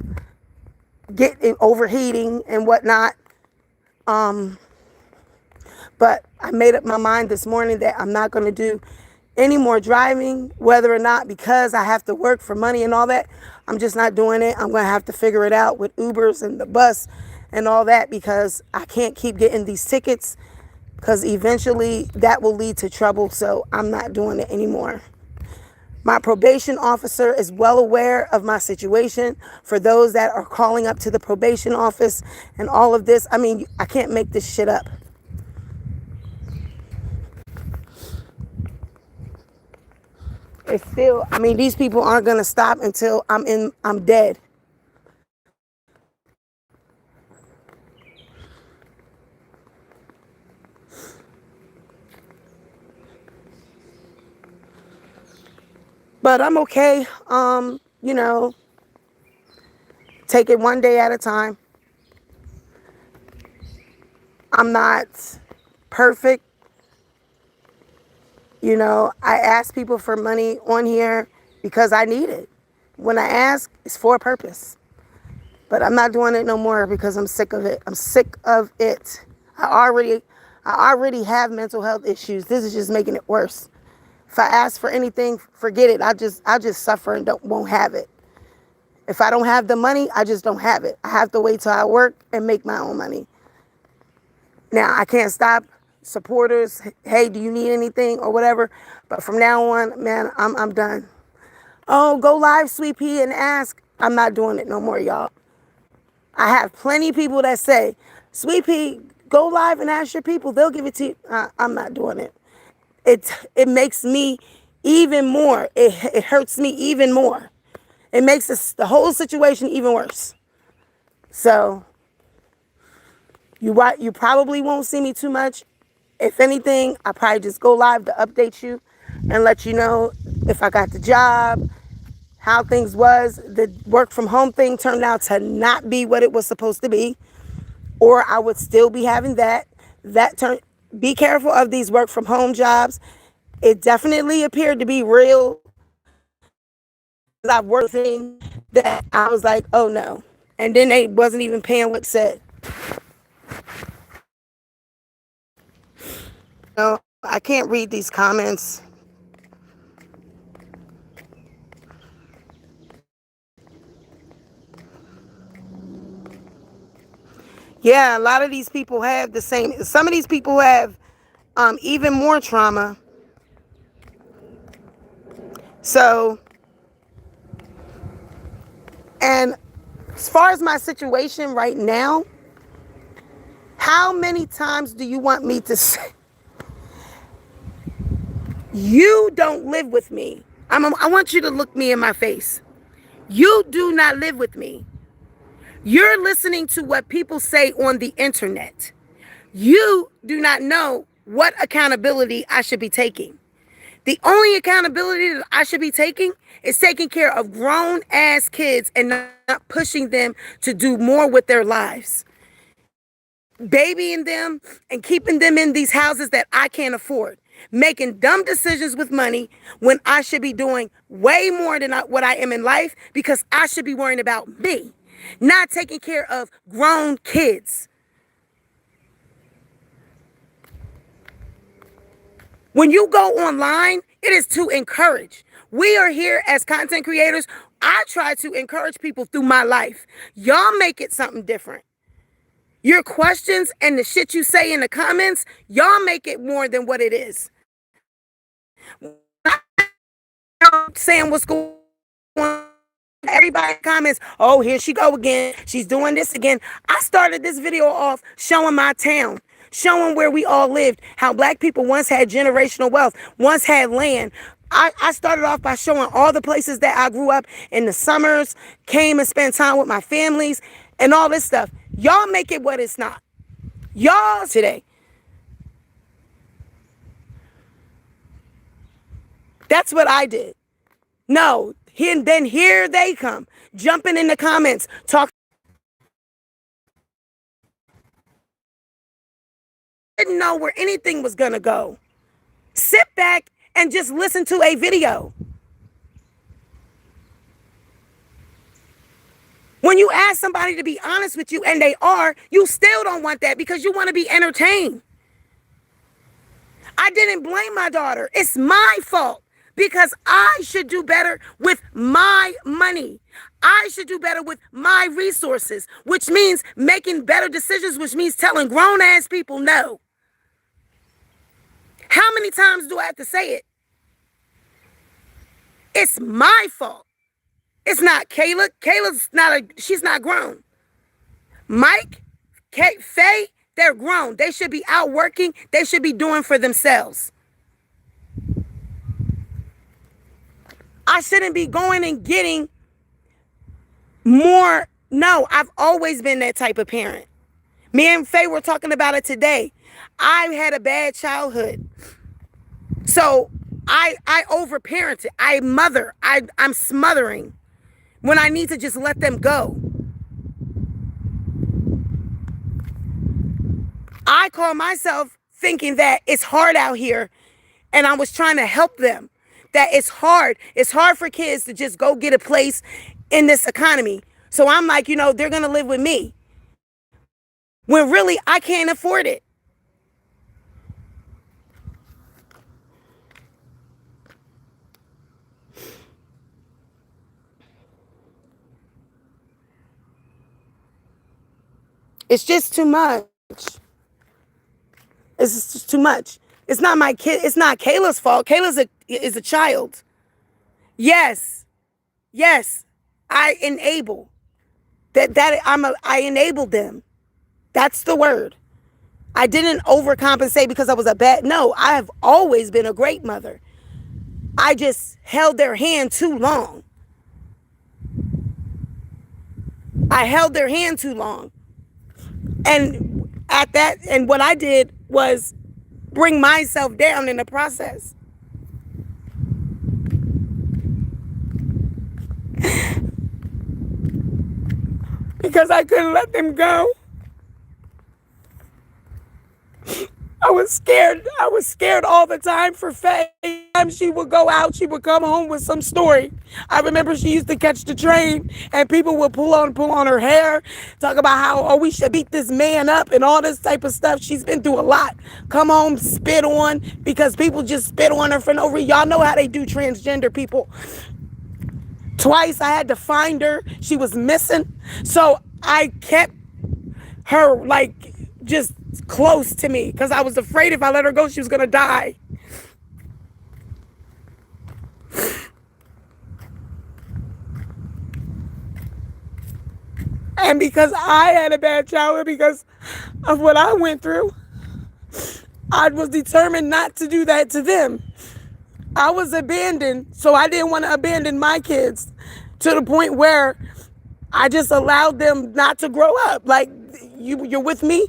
getting overheating and whatnot. But I made up my mind this morning that I'm not going to do any more driving, whether or not, because I have to work for money and all that. I'm just not doing it. I'm going to have to figure it out with Ubers and the bus and all that, because I can't keep getting these tickets, because eventually that will lead to trouble. So I'm not doing it anymore. My probation officer is well aware of my situation. For those that are calling up to the probation office and all of this, I mean, I can't make this shit up. It's still, I mean, these people aren't going to stop until I'm dead. But I'm okay. Take it one day at a time. I'm not perfect. I ask people for money on here because I need it. When I ask, it's for a purpose. But I'm not doing it no more because I'm sick of it. I'm sick of it. I already have mental health issues. This is just making it worse. If I ask for anything, forget it. I just suffer and won't have it. If I don't have the money, I just don't have it. I have to wait till I work and make my own money. Now, I can't stop supporters. Hey, do you need anything or whatever? But from now on, man, I'm done. Oh, go live, Sweet Pea, and ask. I'm not doing it no more, y'all. I have plenty of people that say, Sweet Pea, go live and ask your people. They'll give it to you. I'm not doing it. It makes me even more. It hurts me even more. It makes the whole situation even worse. So you probably won't see me too much. If anything, I probably just go live to update you and let you know if I got the job, how things was. The work from home thing turned out to not be what it was supposed to be, or I would still be having that. Be careful of these work from home jobs. It definitely appeared to be real. I've worked things that I was like, oh no. And then they wasn't even paying what it said. No, I can't read these comments. Yeah, a lot of these people have the same. Some of these people have even more trauma. So, and as far as my situation right now, how many times do you want me to say, you don't live with me? I want you to look me in my face. You do not live with me. You're listening to what people say on the internet. You do not know what accountability I should be taking. The only accountability that I should be taking is taking care of grown ass kids and not pushing them to do more with their lives. Babying them and keeping them in these houses that I can't afford. making dumb decisions with money when I should be doing way more than what I am in life, because I should be worrying about me, not taking care of grown kids. When you go online, it is to encourage. We are here as content creators. I try to encourage people through my life. Y'all make it something different. Your questions and the shit you say in the comments, y'all make it more than what it is. Saying what's going on. Everybody comments, oh, here she go again. She's doing this again. I started this video off showing my town, showing where we all lived, how black people once had generational wealth, once had land. I started off by showing all the places that I grew up in the summers, came and spent time with my families, and all this stuff. Y'all make it what it's not. Y'all today. That's what I did. No, then here they come, jumping in the comments, talking. Didn't know where anything was gonna go. Sit back and just listen to a video. When you ask somebody to be honest with you, and they are, you still don't want that because you want to be entertained. I didn't blame my daughter. It's my fault because I should do better with my money. I should do better with my resources, which means making better decisions, which means telling grown-ass people no. How many times do I have to say it? It's my fault. It's not Kayla. She's not grown. Mike, Faye, they're grown. They should be out working. They should be doing for themselves. I shouldn't be going and getting more. No, I've always been that type of parent. Me and Faye were talking about it today. I had a bad childhood. So I overparented. I'm smothering when I need to just let them go. I call myself thinking that it's hard out here, and I was trying to help them. That it's hard. It's hard for kids to just go get a place in this economy. So I'm like, they're going to live with me. When really, I can't afford it. It's just too much. It's just too much. It's not my kid. It's not Kayla's fault. Kayla's is a child. Yes. I enable. I enabled them. That's the word. I didn't overcompensate because I was a bad. No, I have always been a great mother. I just held their hand too long. I held their hand too long. And what I did was bring myself down in the process. Because I couldn't let them go. I was scared. I was scared all the time for Faye. She would go out, she would come home with some story. I remember she used to catch the train and people would pull on her hair, talk about how, we should beat this man up and all this type of stuff. She's been through a lot. Come home, spit on, because people just spit on her for no reason. Y'all know how they do transgender people. Twice I had to find her. She was missing. So I kept her just close to me because I was afraid if I let her go, she was going to die. And because I had a bad childhood because of what I went through, I was determined not to do that to them. I was abandoned, so I didn't want to abandon my kids to the point where I just allowed them not to grow up. Like, you're with me,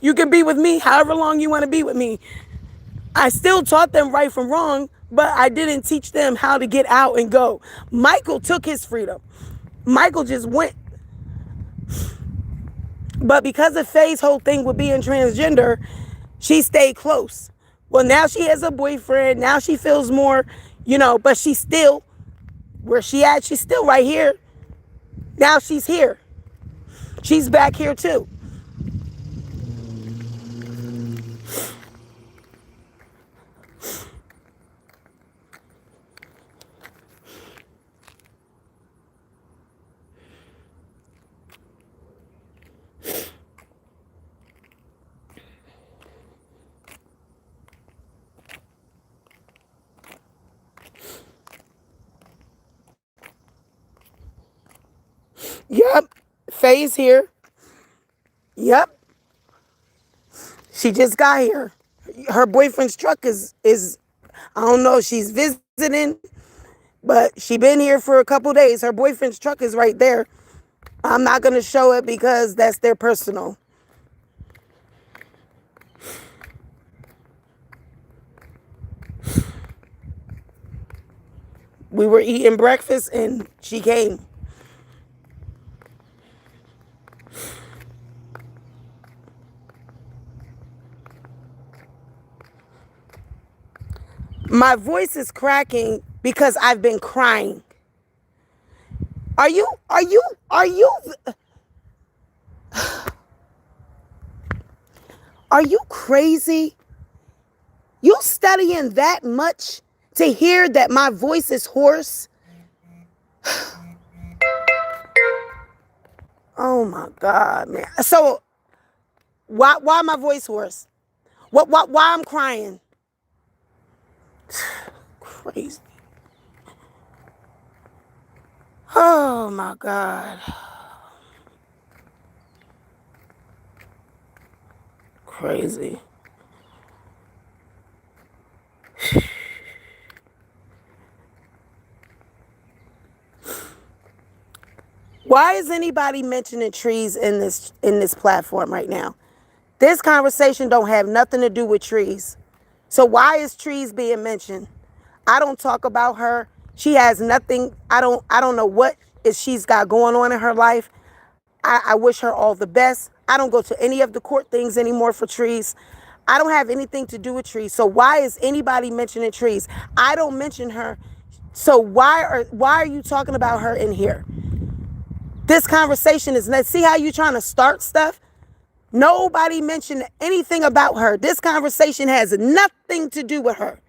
you can be with me however long you want to be with me. I still taught them right from wrong, but I didn't teach them how to get out and go. Michael took his freedom. Michael just went. But because of Faye's whole thing with being transgender, she stayed close. Well, now she has a boyfriend. Now she feels more, but she's still where she at. She's still right here. Now she's here. She's back here too. Yep. Faye's here. Yep. She just got here. Her boyfriend's truck is I don't know if she's visiting, but she been here for a couple days. Her boyfriend's truck is right there. I'm not going to show it because that's their personal. We were eating breakfast and she came. My voice is cracking because I've been crying. Are you crazy? You studying that much to hear that my voice is hoarse? Oh my God, man. So why my voice hoarse? Why I'm crying? Crazy. Oh my God. Crazy. Why is anybody mentioning trees in this platform right now? This conversation don't have nothing to do with trees. So why is trees being mentioned? I don't talk about her. She has nothing. I don't know what is she's got going on in her life. I wish her all the best. I don't go to any of the court things anymore for trees. I don't have anything to do with trees. So why is anybody mentioning trees? I don't mention her. So why are you talking about her in here? This conversation is nuts. See how you trying to start stuff? Nobody mentioned anything about her. This conversation has nothing to do with her.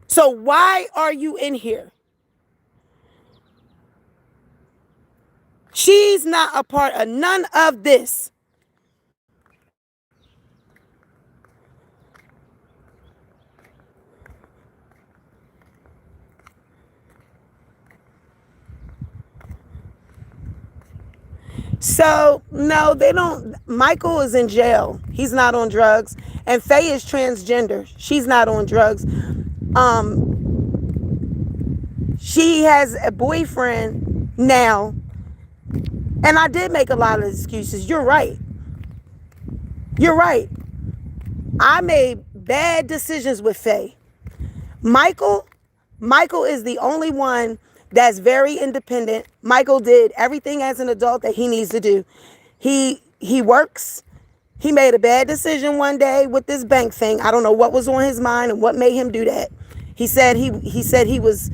So why are you in here? She's not a part of none of this. So, no, they don't. Michael is in jail. He's not on drugs. And Faye is transgender. She's not on drugs. She has a boyfriend now. And I did make a lot of excuses. You're right. You're right. I made bad decisions with Faye. Michael is the only one that's very independent. Michael did everything as an adult that he needs to do. He works. He made a bad decision one day with this bank thing. I don't know what was on his mind and what made him do that. He said he was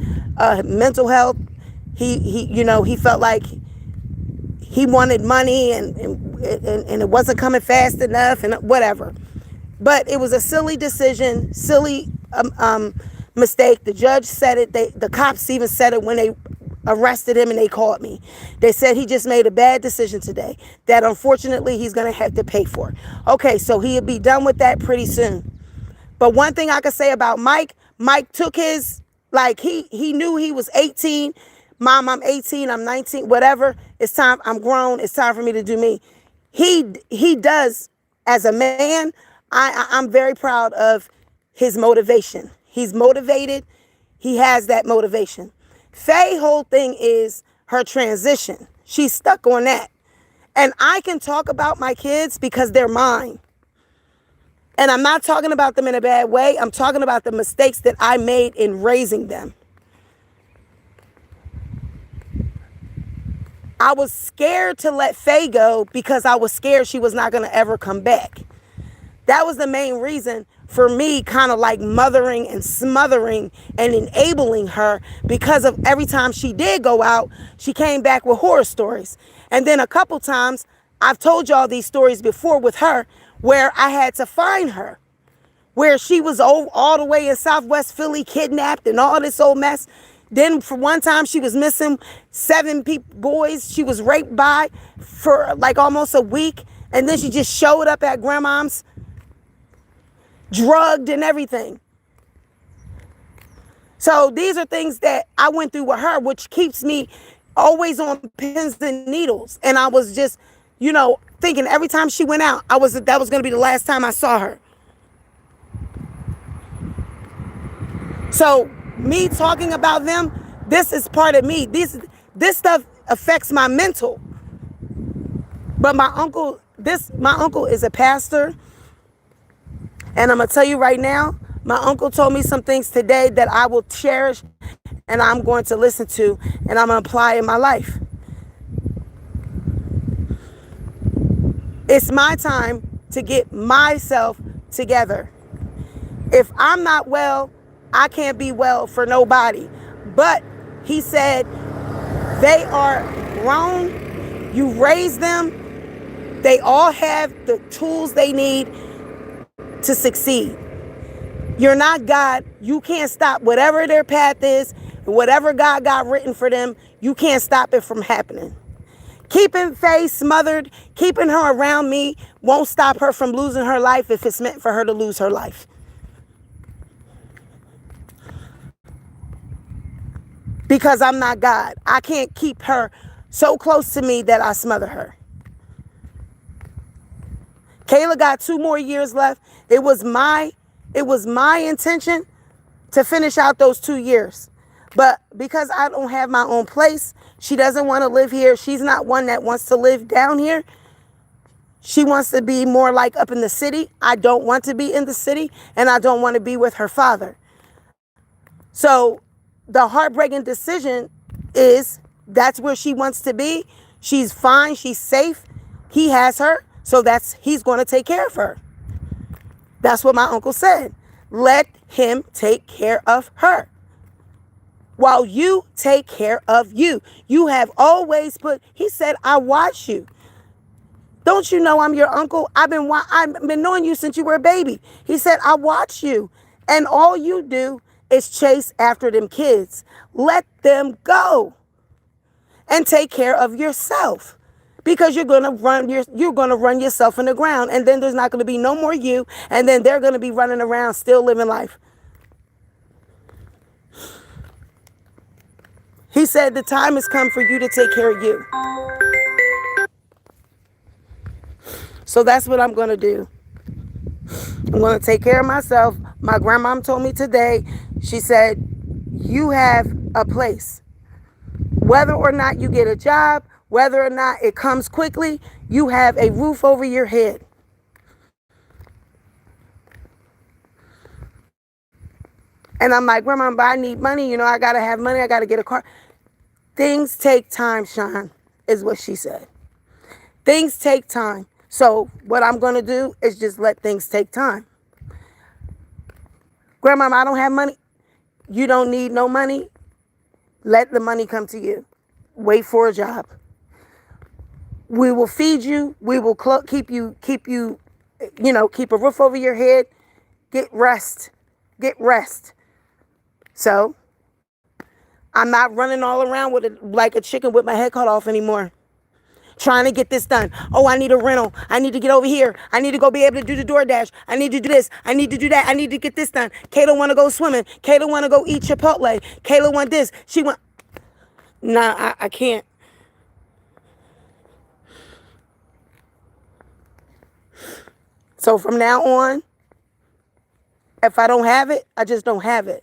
mental health. He felt like he wanted money and it wasn't coming fast enough and whatever. But it was a silly decision, silly mistake. The judge said it. The cops even said it when they arrested him and they called me. They said he just made a bad decision today that unfortunately he's going to have to pay for. Okay, so he'll be done with that pretty soon. But one thing I could say about Mike took his, like he knew he was 18. Mom, I'm 18, I'm 19, whatever. It's time, I'm grown. It's time for me to do me. He does, as a man, I'm very proud of his motivation. He's motivated. He has that motivation. Faye whole thing is her transition. She's stuck on that. And I can talk about my kids because they're mine. And I'm not talking about them in a bad way. I'm talking about the mistakes that I made in raising them. I was scared to let Faye go because I was scared she was not going to ever come back. That was the main reason for me kind of like mothering and smothering and enabling her, because of every time she did go out, she came back with horror stories. And then a couple times, I've told y'all these stories before with her, where I had to find her, where she was all the way in Southwest Philly, kidnapped and all this old mess. Then for one time, she was missing 7 boys she was raped by for like almost a week. And then she just showed up at grandma's, drugged and everything. So these are things that I went through with her, which keeps me always on pins and needles. And I was just, thinking every time she went out, that was going to be the last time I saw her. So me talking about them, this is part of me. This stuff affects my mental. But my uncle is a pastor. And I'm going to tell you right now, my uncle told me some things today that I will cherish and I'm going to listen to and I'm going to apply in my life. It's my time to get myself together. If I'm not well, I can't be well for nobody. But he said, they are grown. You raise them. They all have the tools they need to succeed. You're not God. You can't stop whatever their path is, whatever God got written for them. You can't stop it from happening. Keeping Faye smothered, keeping her around me won't stop her from losing her life if it's meant for her to lose her life. Because I'm not God. I can't keep her so close to me that I smother her. Kayla got 2 more years left. It was my intention to finish out those 2 years. But because I don't have my own place, she doesn't want to live here. She's not one that wants to live down here. She wants to be more like up in the city. I don't want to be in the city, and I don't want to be with her father. So the heartbreaking decision is that's where she wants to be. She's fine. She's safe. He has her. So he's going to take care of her. That's what my uncle said. Let him take care of her while you take care of you. You have always he said, I watch you. Don't you know I'm your uncle? I've been knowing you since you were a baby. He said, I watch you. And all you do is chase after them kids. Let them go and take care of yourself, because you're going to run yourself in the ground, and then there's not going to be no more you, and then they're going to be running around still living life. He said the time has come for you to take care of you. So that's what I'm going to do. I'm going to take care of myself. My grandmom told me today, she said, you have a place. Whether or not you get a job, whether or not it comes quickly, you have a roof over your head. And I'm like, Grandma, but I need money. I got to have money. I got to get a car. Things take time, Sean, is what she said. Things take time. So what I'm going to do is just let things take time. Grandma, I don't have money. You don't need no money. Let the money come to you. Wait for a job. We will feed you. We will keep you, keep a roof over your head. Get rest. So I'm not running all around with like a chicken with my head cut off anymore, trying to get this done. Oh, I need a rental. I need to get over here. I need to go be able to do the DoorDash. I need to do this. I need to do that. I need to get this done. Kayla want to go swimming. Kayla want to go eat Chipotle. Kayla want this. Nah, I can't. So from now on, if I don't have it, I just don't have it.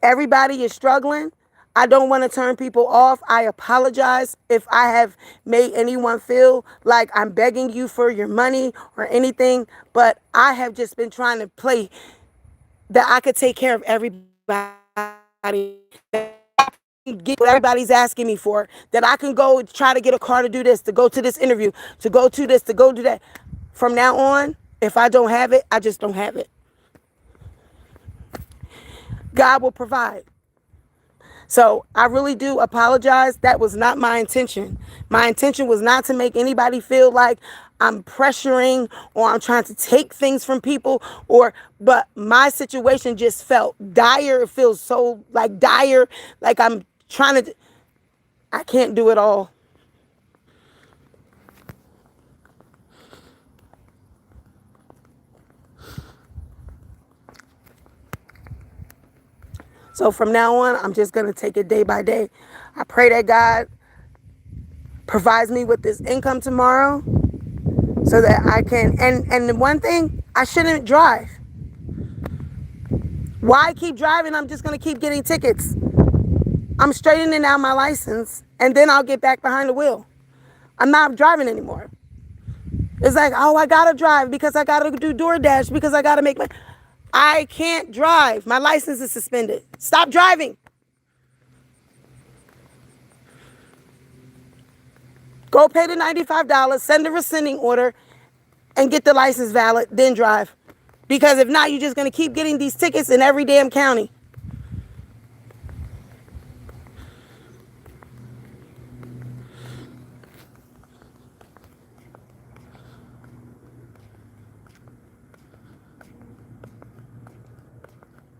Everybody is struggling. I don't want to turn people off. I apologize if I have made anyone feel like I'm begging you for your money or anything, but I have just been trying to play that I could take care of everybody. Get what everybody's asking me for, that I can go try to get a car to do this, to go to this interview, to go to this, to go do that. From now on, If I don't have it, I just don't have it. God will provide. So I really do apologize. That was not my intention. My intention was not to make anybody feel like I'm pressuring or I'm trying to take things from people, but my situation just felt dire. It feels so like dire, like I'm trying to, I can't do it all. So from now on, I'm just going to take it day by day. I pray that God provides me with this income tomorrow so that I can, and the one thing, I shouldn't drive. Why keep driving? I'm just going to keep getting tickets. I'm straightening out my license and then I'll get back behind the wheel. I'm not driving anymore. It's like, oh, I got to drive because I got to do DoorDash because I got to make my, I can't drive. My license is suspended. Stop driving. Go pay the $95, send a rescinding order, and get the license valid, then drive. Because if not, you're just going to keep getting these tickets in every damn county.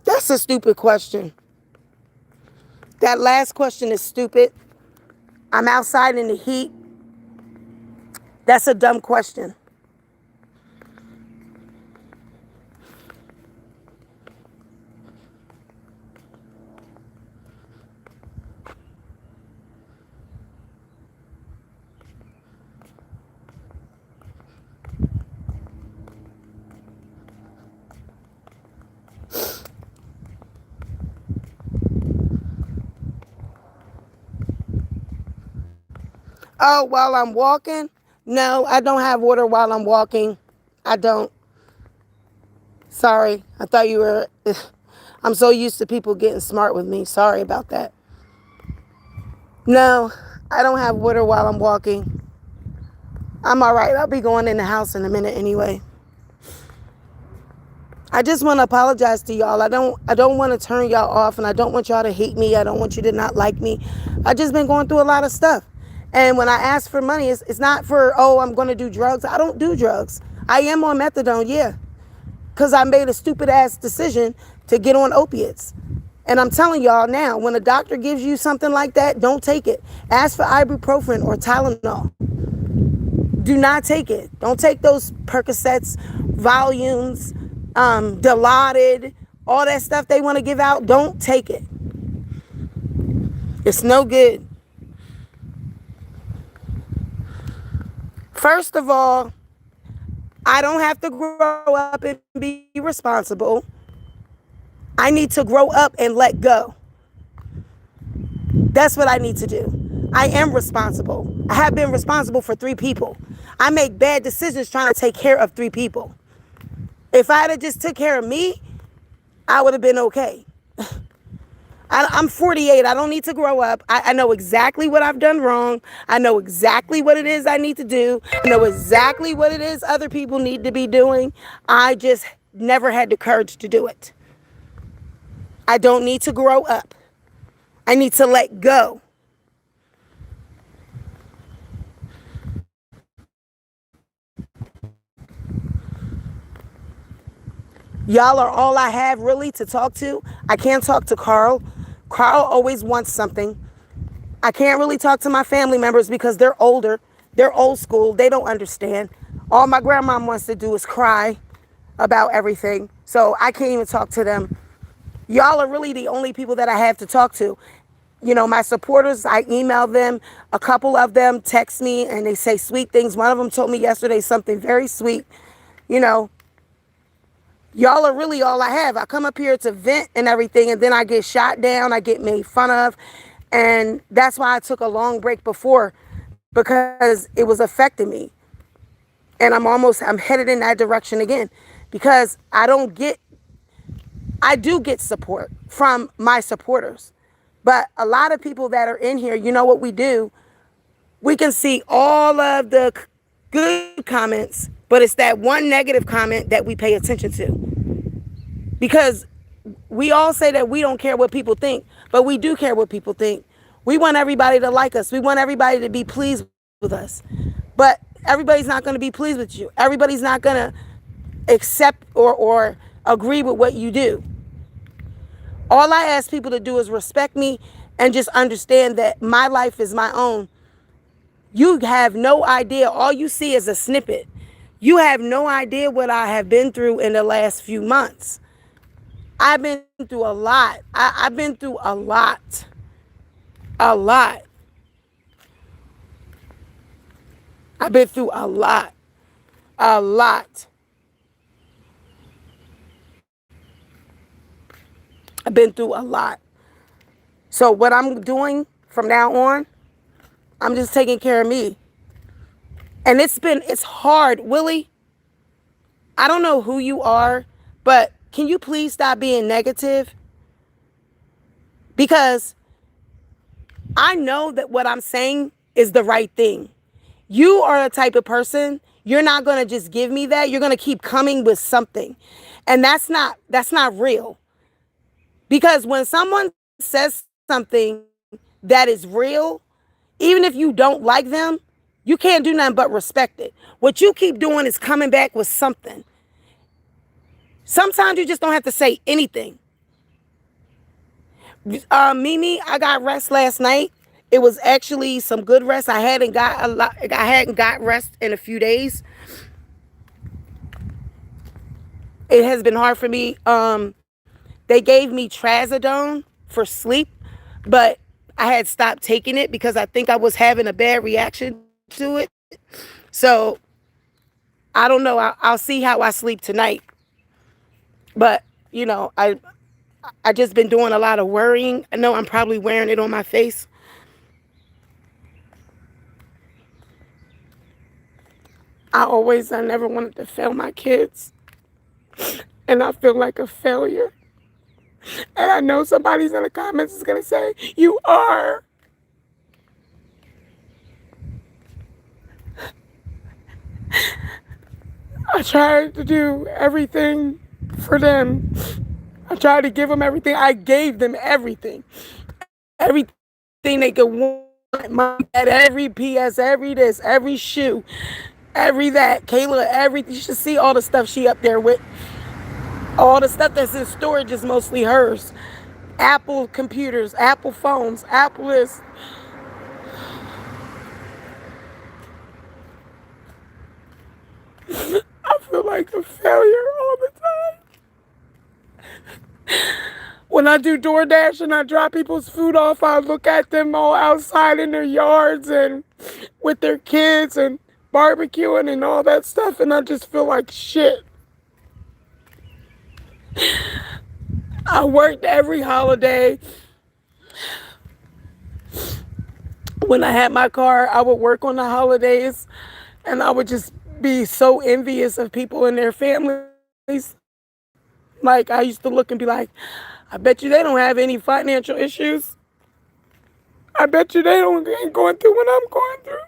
That's a stupid question. That last question is stupid. I'm outside in the heat. That's a dumb question. Oh, while I'm walking? No, I don't have water while I'm walking. I don't. Sorry. I thought you were. I'm so used to people getting smart with me. Sorry about that. No, I don't have water while I'm walking. I'm all right. I'll be going in the house in a minute anyway. I just want to apologize to y'all. I don't want to turn y'all off, and I don't want y'all to hate me. I don't want you to not like me. I just been going through a lot of stuff. And when I ask for money, it's not for, oh, I'm going to do drugs. I don't do drugs. I am on methadone, yeah. Because I made a stupid ass decision to get on opiates. And I'm telling y'all now, when a doctor gives you something like that, don't take it. Ask for ibuprofen or Tylenol. Do not take it. Don't take those Percocets, volumes, Dilaudid, all that stuff they want to give out. Don't take it. It's no good. First of all, I don't have to grow up and be responsible. I need to grow up and let go. That's what I need to do. I am responsible. I have been responsible for 3 people. I make bad decisions trying to take care of 3 people. If I had just took care of me, I would have been okay. I'm 48. I don't need to grow up. I know exactly what I've done wrong. I know exactly what it is I need to do. I know exactly what it is other people need to be doing. I just never had the courage to do it. I don't need to grow up. I need to let go. Y'all are all I have really to talk to. I can't talk to Carl. Carl always wants something. I can't really talk to my family members because they're older. They're old school. They don't understand. All my grandma wants to do is cry about everything. So I can't even talk to them. Y'all are really the only people that I have to talk to. You know, my supporters, I email them. A couple of them text me and they say sweet things. One of them told me yesterday something very sweet. You know, y'all are really all I have. I come up here to vent and everything, and then I get shot down. I get made fun of. And that's why I took a long break before, because it was affecting me. And I'm headed in that direction again, because I do get support from my supporters. But a lot of people that are in here, you know what we do? We can see all of the good comments, But it's that one negative comment that we pay attention to. Because we all say that we don't care what people think, but we do care what people think. We want everybody to like us. We want everybody to be pleased with us. But everybody's not going to be pleased with you. Everybody's not going to accept or agree with what you do. All I ask people to do is respect me and just understand that my life is my own. You have no idea. All you see is a snippet. You have no idea what I have been through in the last few months. I've been through a lot. I've been through a lot. A lot. I've been through a lot. A lot. I've been through a lot. So what I'm doing from now on, I'm just taking care of me. And it's hard. Willie, I don't know who you are, but can you please stop being negative? Because I know that what I'm saying is the right thing. You are a type of person, you're not going to just give me that. You're going to keep coming with something. And that's not real. Because when someone says something that is real, even if you don't like them, you can't do nothing but respect it. What you keep doing is coming back with something. Sometimes you just don't have to say anything. Mimi, I got rest last night. It was actually some good rest. I hadn't got rest in a few days. It has been hard for me. They gave me trazodone for sleep, but I had stopped taking it because I think I was having a bad reaction to it. So I don't know. I'll see how I sleep tonight. But I just been doing a lot of worrying. I know I'm probably wearing it on my face. I never wanted to fail my kids. And I feel like a failure. And I know somebody's in the comments is going to say, you are. I tried to do everything for them. I tried to give them everything. I gave them everything. Everything they could want. At every PS, every this, every shoe, every that. Kayla, everything. You should see all the stuff she up there with. All the stuff that's in storage is mostly hers. Apple computers, Apple phones, Apple this. I feel like a failure all the time. When I do DoorDash and I drop people's food off, I look at them all outside in their yards and with their kids and barbecuing and all that stuff, and I just feel like shit. I worked every holiday. When I had my car, I would work on the holidays, and I would just be so envious of people and their families. Like, I used to look and be like, I bet you they don't have any financial issues. I bet you they ain't going through what I'm going through.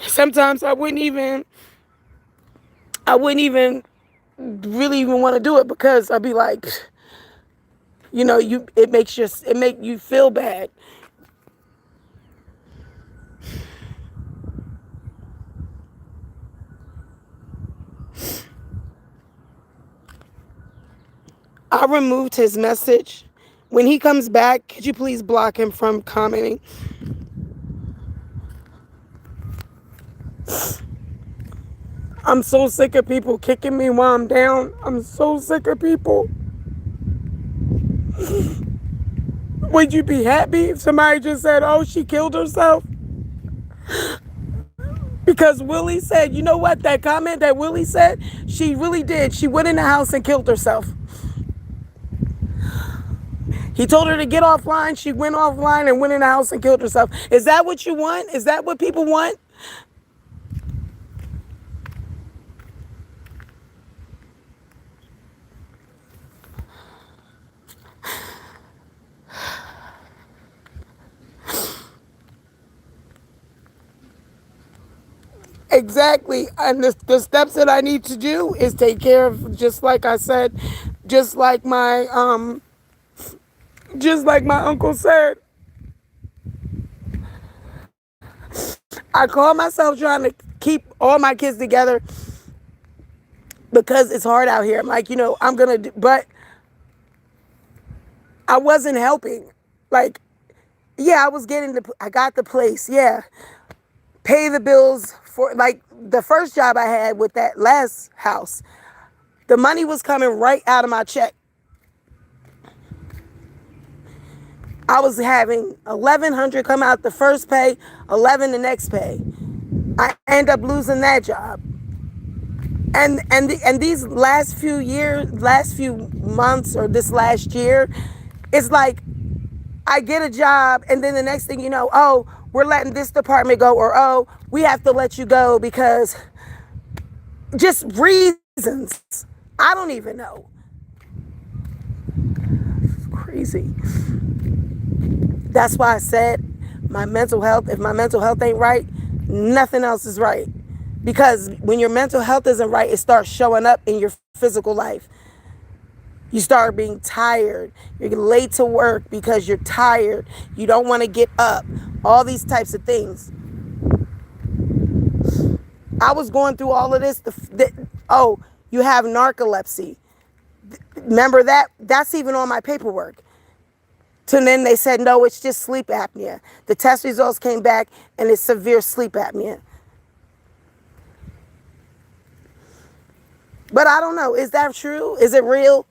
Sometimes I wouldn't even really even want to do it because I'd be like, it make you feel bad. I removed his message. When he comes back, could you please block him from commenting? I'm so sick of people kicking me while I'm down. I'm so sick of people. Would you be happy if somebody just said, oh, she killed herself? Because Willie said, you know what, that comment that Willie said, she really did. She went in the house and killed herself. He told her to get offline. She went offline and went in the house and killed herself. Is that what you want? Is that what people want? Exactly. And the steps that I need to do is take care of, just like I said, just like my just like my uncle said. I call myself trying to keep all my kids together because it's hard out here. I'm like, I'm gonna do, but I wasn't helping. Like, yeah, I got the place. Yeah, pay the bills for, like, the first job I had with that last house. The money was coming right out of my check. I was having 1,100 come out the first pay, 11 the next pay. I end up losing that job. And these last few years, last few months, or this last year, it's like I get a job, and then the next thing you know, oh, we're letting this department go, or oh, we have to let you go because just reasons. I don't even know. It's crazy. That's why I said my mental health, if my mental health ain't right, nothing else is right. Because when your mental health isn't right, it starts showing up in your physical life. You start being tired. You're late to work because you're tired. You don't want to get up. All these types of things. I was going through all of this. Oh, you have narcolepsy. Remember that? That's even on my paperwork. So then they said, no, it's just sleep apnea. The test results came back and it's severe sleep apnea. But I don't know. Is that true? Is it real?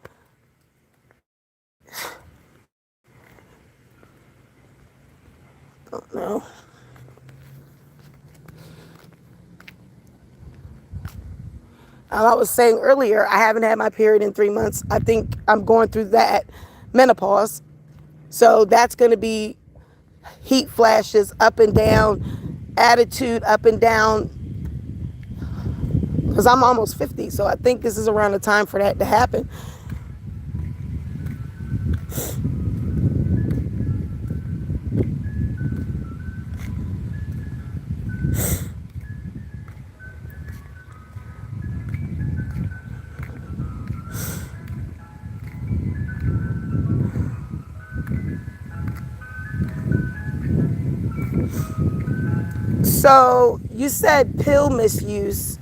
I don't know. I was saying earlier, I haven't had my period in 3 months. I think I'm going through that menopause. So that's going to be heat flashes up and down, attitude up and down. Because I'm almost 50, so I think this is around the time for that to happen. So you said pill misuse.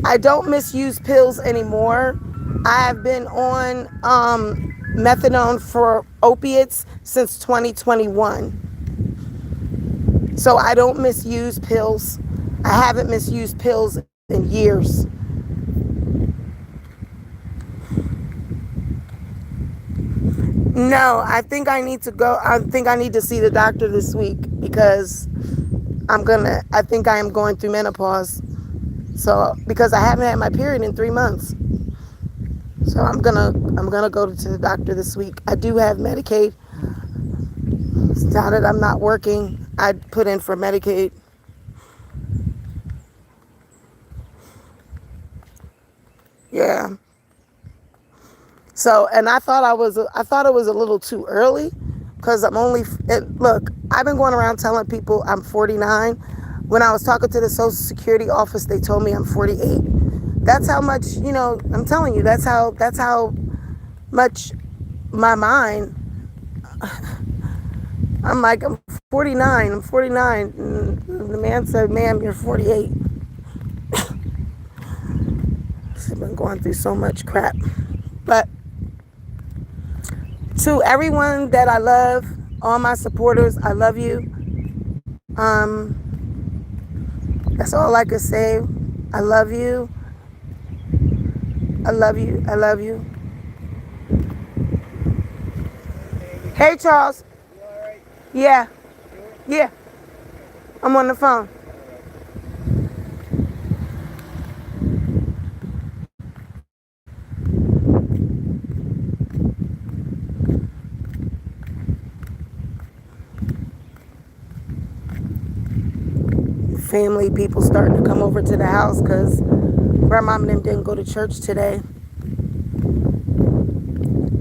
I don't misuse pills anymore. I have been on methadone for opiates since 2021. So I don't misuse pills. I haven't misused pills in years. No, I think I need to go. I think I need to see the doctor this week because I think I am going through menopause. So, because I haven't had my period in 3 months. So I'm gonna go to the doctor this week. I do have Medicaid. Now that I'm not working, I put in for Medicaid. Yeah. So, and I thought it was a little too early because look, I've been going around telling people I'm 49. When I was talking to the Social Security office, they told me I'm 48. That's how much, I'm telling you, that's how much my mind, I'm like, I'm 49. And the man said, ma'am, you're 48. I've been going through so much crap. But to everyone that I love, all my supporters, I love you. That's all I could say. I love you. I love you. I love you. Hey, Charles. You all right? Yeah. Sure? Yeah. I'm on the phone. Family, people starting to come over to the house because grandma and them didn't go to church today.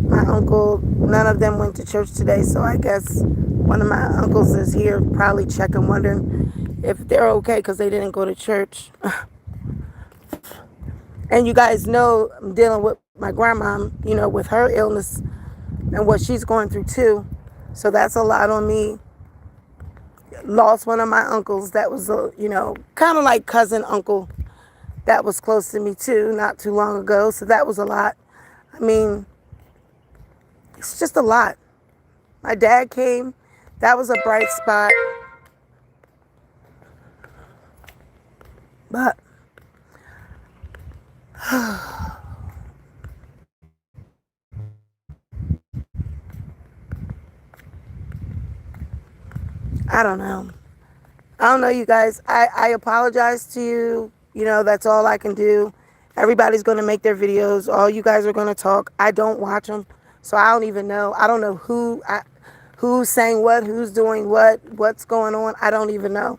My uncle, none of them went to church today, so I guess one of my uncles is here probably checking, wondering, if they're okay because they didn't go to church. And you guys know I'm dealing with my grandma, with her illness and what she's going through too. So that's a lot on me. Lost one of my uncles that was, kind of like cousin uncle that was close to me too, not too long ago. So that was a lot. I mean, it's just a lot. My dad came. That was a bright spot. But I don't know. I don't know, you guys. I apologize to you. That's all I can do. Everybody's going to make their videos. All you guys are going to talk. I don't watch them. So I don't even know. I don't know who's saying what, who's doing what's going on. I don't even know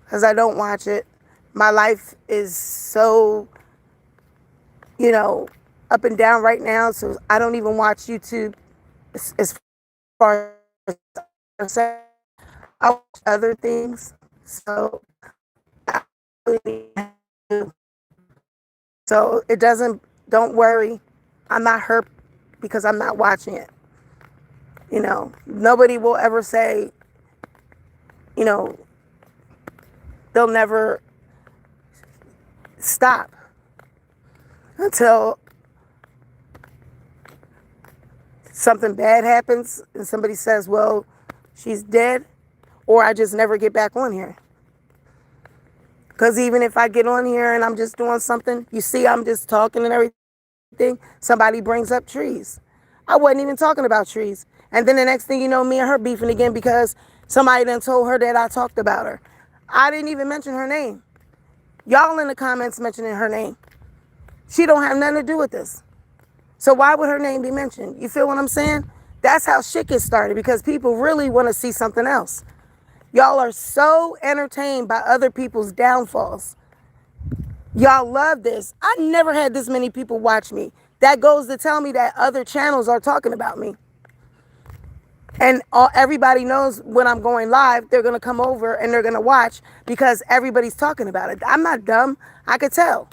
because I don't watch it. My life is so, up and down right now. So I don't even watch YouTube as far as I'm saying. I watch other things. So it don't worry. I'm not hurt because I'm not watching it. Nobody will ever say, they'll never stop until something bad happens and somebody says, well, she's dead, or I just never get back on here. Because even if I get on here and I'm just doing something, you see, I'm just talking and everything, somebody brings up trees. I wasn't even talking about trees. And then the next thing you know, me and her beefing again because somebody done told her that I talked about her. I didn't even mention her name. Y'all in the comments mentioning her name. She don't have nothing to do with this. So why would her name be mentioned? You feel what I'm saying? That's how shit gets started because people really want to see something else. Y'all are so entertained by other people's downfalls. Y'all love this. I never had this many people watch me. That goes to tell me that other channels are talking about me. And everybody knows when I'm going live, they're going to come over and they're going to watch because everybody's talking about it. I'm not dumb. I could tell.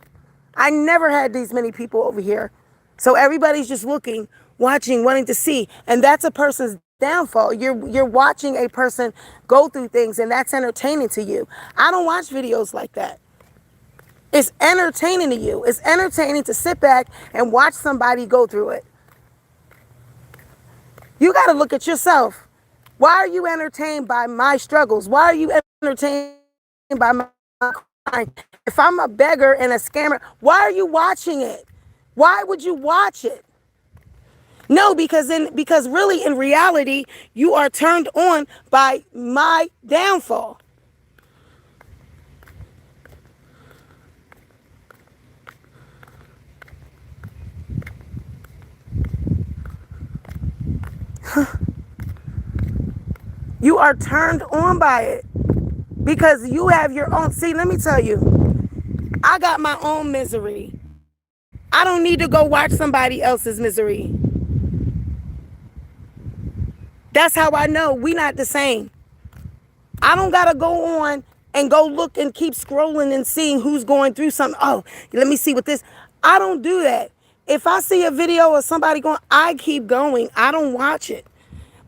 I never had these many people over here. So everybody's just looking, watching, wanting to see. And that's a person's downfall. You're watching a person go through things and that's entertaining to you. I don't watch videos like that. It's entertaining to you. It's entertaining to sit back and watch somebody go through it. You got to look at yourself. Why are you entertained by my struggles? Why are you entertained by my crime? If I'm a beggar and a scammer, why are you watching it? Why would you watch it? No, because really in reality, you are turned on by my downfall. You are turned on by it because you have your own. See, let me tell you, I got my own misery. I don't need to go watch somebody else's misery. That's how I know we not the same. I don't got to go on and go look and keep scrolling and seeing who's going through something. Oh, let me see what this. I don't do that. If I see a video of somebody going, I keep going. I don't watch it.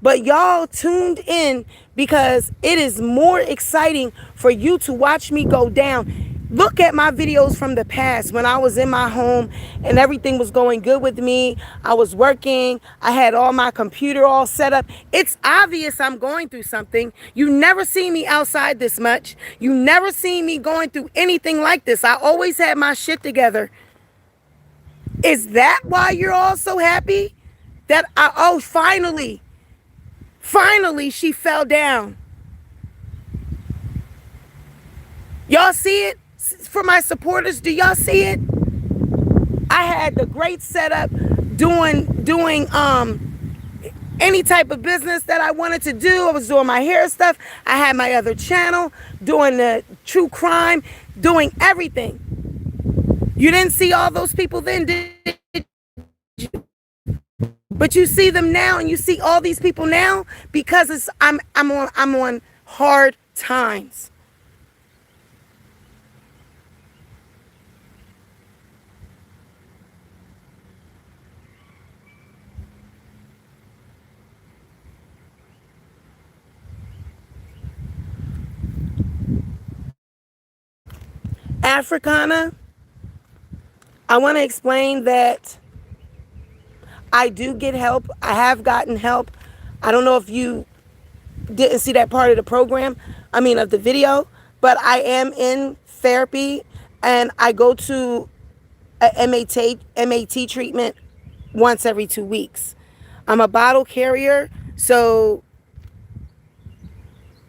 But y'all tuned in because it is more exciting for you to watch me go down. Look at my videos from the past when I was in my home and everything was going good with me. I was working. I had all my computer all set up. It's obvious I'm going through something. You never see me outside this much. You never see me going through anything like this. I always had my shit together. Is that why you're all so happy? That finally she fell down. Y'all see it? For my supporters, do y'all see it? I had the great setup doing any type of business that I wanted to do. I was doing my hair stuff. I had my other channel doing the true crime, doing everything. You didn't see all those people then, did you? But you see them now, and you see all these people now because I'm on hard times. Africana, I want to explain that I do get help. I have gotten help. I don't know if you didn't see that part of the program, of the video, but I am in therapy and I go to a MAT treatment once every 2 weeks. I'm a bottle carrier, so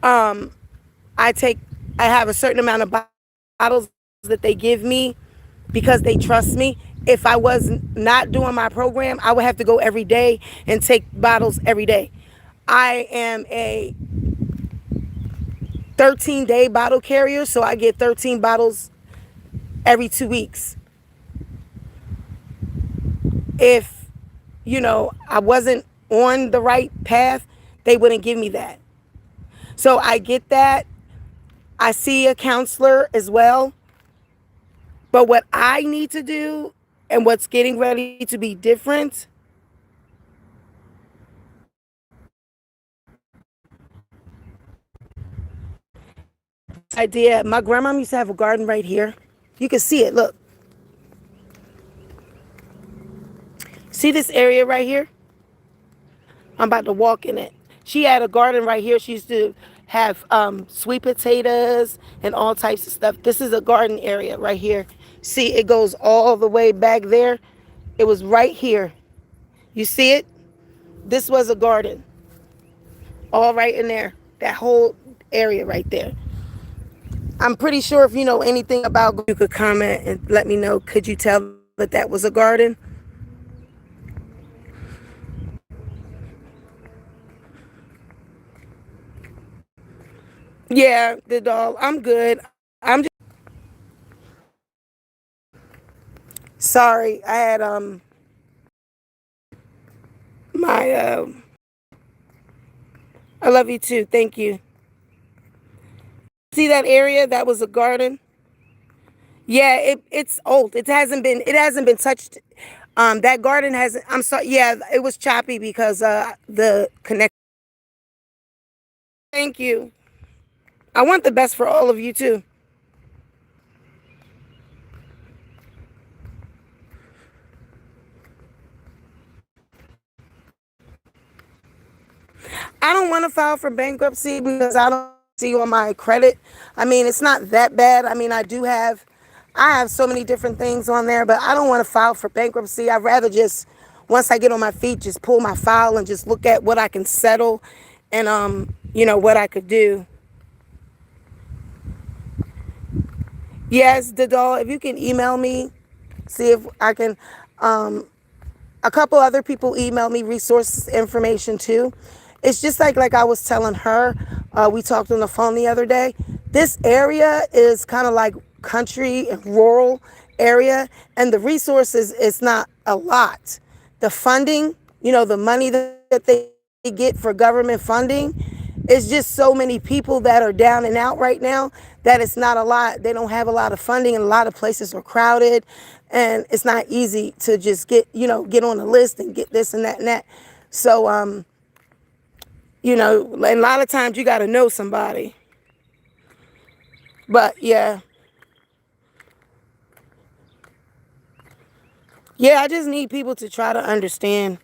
I take I have a certain amount of bottles that they give me because they trust me. If I was not doing my program, I would have to go every day and take bottles every day. I am a 13-day bottle carrier, so I get 13 bottles every 2 weeks. If, I wasn't on the right path, they wouldn't give me that. So I get that. I see a counselor as well. But what I need to do and what's getting ready to be different, idea, my grandma used to have a garden right here. You can see it. Look. See this area right here? I'm about to walk in it. She had a garden right here. She used to have sweet potatoes and all types of stuff. This is a garden area right here. See, it goes all the way back there. It was right here. You see it? This was a garden. All right in there. That whole area right there. I'm pretty sure if you know anything about, you could comment and let me know. Could you tell that that was a garden? Yeah, the dog. I'm good. I'm just sorry. I had my I love you too. Thank you. See that area? That was a garden. Yeah, it's old. It hasn't been touched. That garden hasn't. I'm sorry. Yeah, it was choppy because the connect. Thank you. I want the best for all of you too. I don't want to file for bankruptcy because I don't see on my credit. It's not that bad. I have so many different things on there, but I don't want to file for bankruptcy. I'd rather just, once I get on my feet, just pull my file and just look at what I can settle and, what I could do. Yes, Didal, if you can email me, see if I can, a couple other people email me resources information too. It's just like I was telling her, we talked on the phone the other day. This area is kind of like country and rural area, and the resources is not a lot. The funding, the money that they get for government funding, it's just so many people that are down and out right now that it's not a lot. They don't have a lot of funding, and a lot of places are crowded, and it's not easy to just get on the list and get this and that and that. So, and a lot of times you got to know somebody. But yeah, I just need people to try to understand.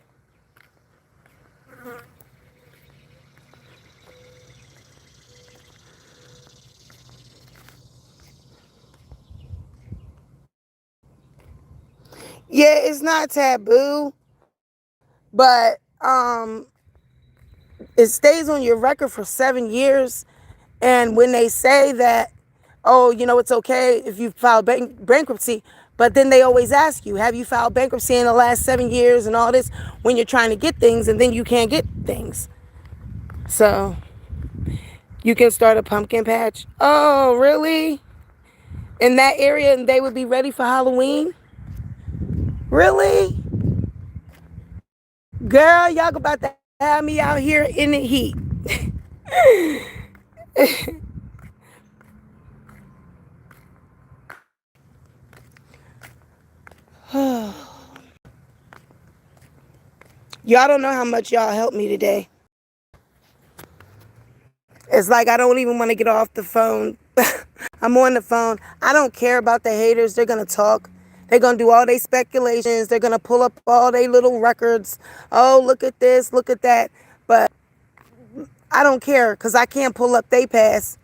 Yeah, it's not taboo, but it stays on your record for 7 years. And when they say that, oh, it's okay if you file bankruptcy, but then they always ask you, have you filed bankruptcy in the last 7 years and all this, when you're trying to get things and then you can't get things. So you can start a pumpkin patch. Oh, really? In that area, and they would be ready for Halloween? Really? Girl, y'all about to have me out here in the heat. Y'all don't know how much y'all helped me today. It's like I don't even want to get off the phone. I'm on the phone. I don't care about the haters. They're going to talk. They're going to do all their speculations. They're going to pull up all their little records. Oh, look at this, look at that. But I don't care because I can't pull up they pass.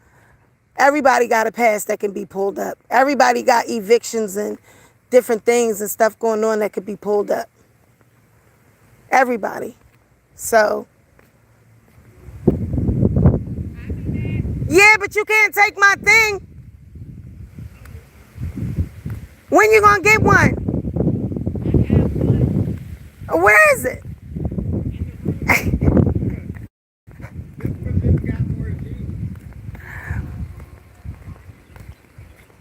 Everybody got a pass that can be pulled up. Everybody got evictions and different things and stuff going on that could be pulled up. Everybody. So, yeah, but you can't take my thing. When you gonna get one? Where is it?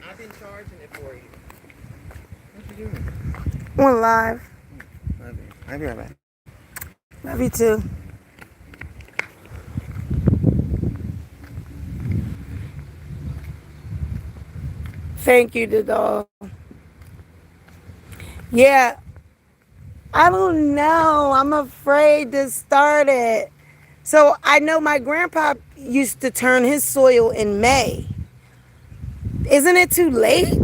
I've been charging it for you. What you doing? One live. Love you. I'll be right back. Love you too. Thank you, the dog. Yeah, I don't know. I'm afraid to start it. So I know my grandpa used to turn his soil in May. Isn't it too late?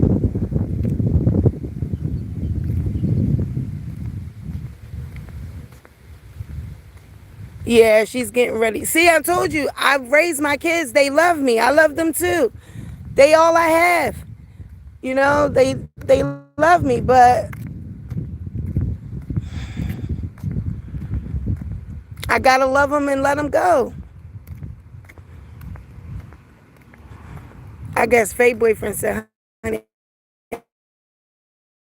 Yeah, she's getting ready. See, I told you, I raised my kids. They love me. I love them too. They all I have. You know, they love me, but I gotta love them and let them go. I guess Faye boyfriend said, honey,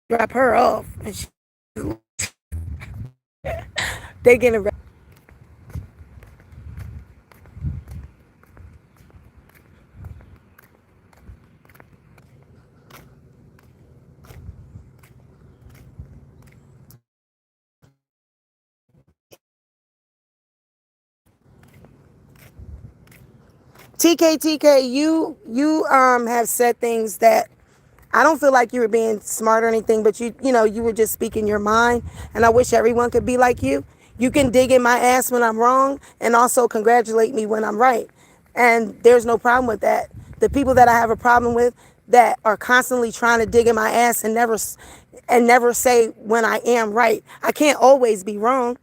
drop her off. And they getting ready. TK, you have said things that I don't feel like you were being smart or anything, but you were just speaking your mind, and I wish everyone could be like you. You can dig in my ass when I'm wrong and also congratulate me when I'm right. And there's no problem with that. The people that I have a problem with that are constantly trying to dig in my ass and never say when I am right. I can't always be wrong.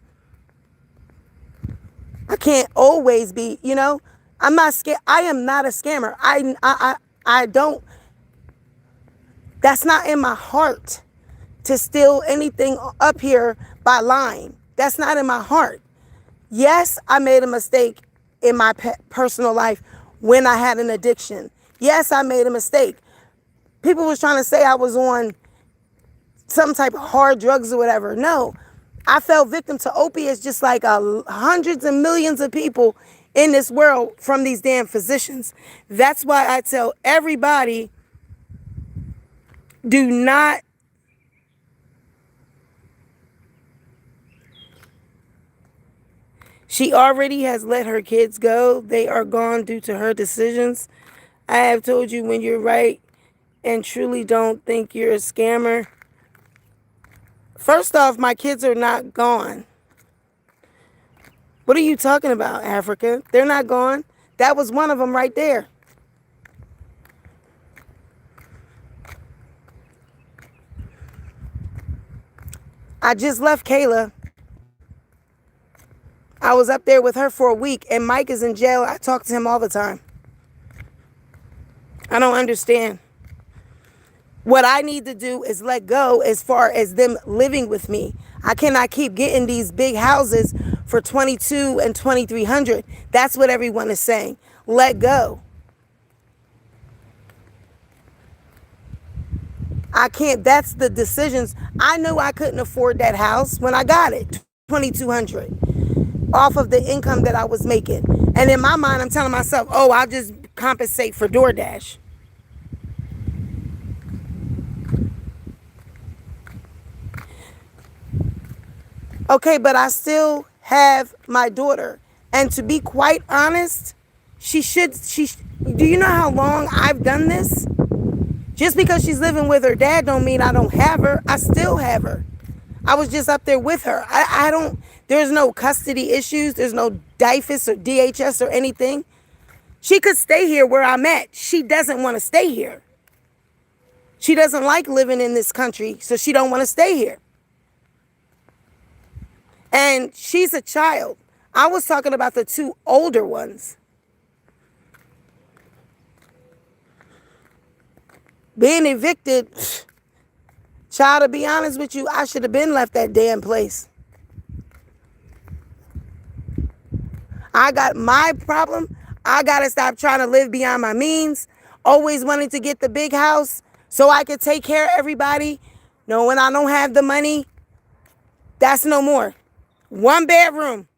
I can't always be, I'm not scared. I am not a scammer. I don't, that's not in my heart to steal anything up here by lying. That's not in my heart. Yes, I made a mistake in my personal life when I had an addiction. Yes, I made a mistake. People was trying to say I was on some type of hard drugs or whatever. No, I fell victim to opiates just like hundreds and millions of people in this world from these damn physicians. That's why I tell everybody, do not She already has let her kids go. They are gone due to her decisions. I have told you when you're right and truly don't think you're a scammer. First off, my kids are not gone. What are you talking about, Africa? They're not gone. That was one of them right there. I just left Kayla. I was up there with her for a week, and Mike is in jail. I talk to him all the time. I don't understand. What I need to do is let go as far as them living with me. I cannot keep getting these big houses for $2,200 and $2,300. That's what everyone is saying. Let go. I can't. That's the decisions. I knew I couldn't afford that house when I got it. $2,200 off of the income that I was making. And in my mind, I'm telling myself, oh, I'll just compensate for DoorDash. Okay, but I still have my daughter. And to be quite honest, do you know how long I've done this? Just because she's living with her dad don't mean I don't have her. I still have her. I was just up there with her. There's no custody issues. There's no DIFUS or DHS or anything. She could stay here where I'm at. She doesn't want to stay here. She doesn't like living in this country, so she don't want to stay here. And she's a child. I was talking about the two older ones. Being evicted, child, to be honest with you, I should have been left that damn place. I got my problem. I got to stop trying to live beyond my means. Always wanting to get the big house so I could take care of everybody. No, when I don't have the money, that's no more. 1 bedroom.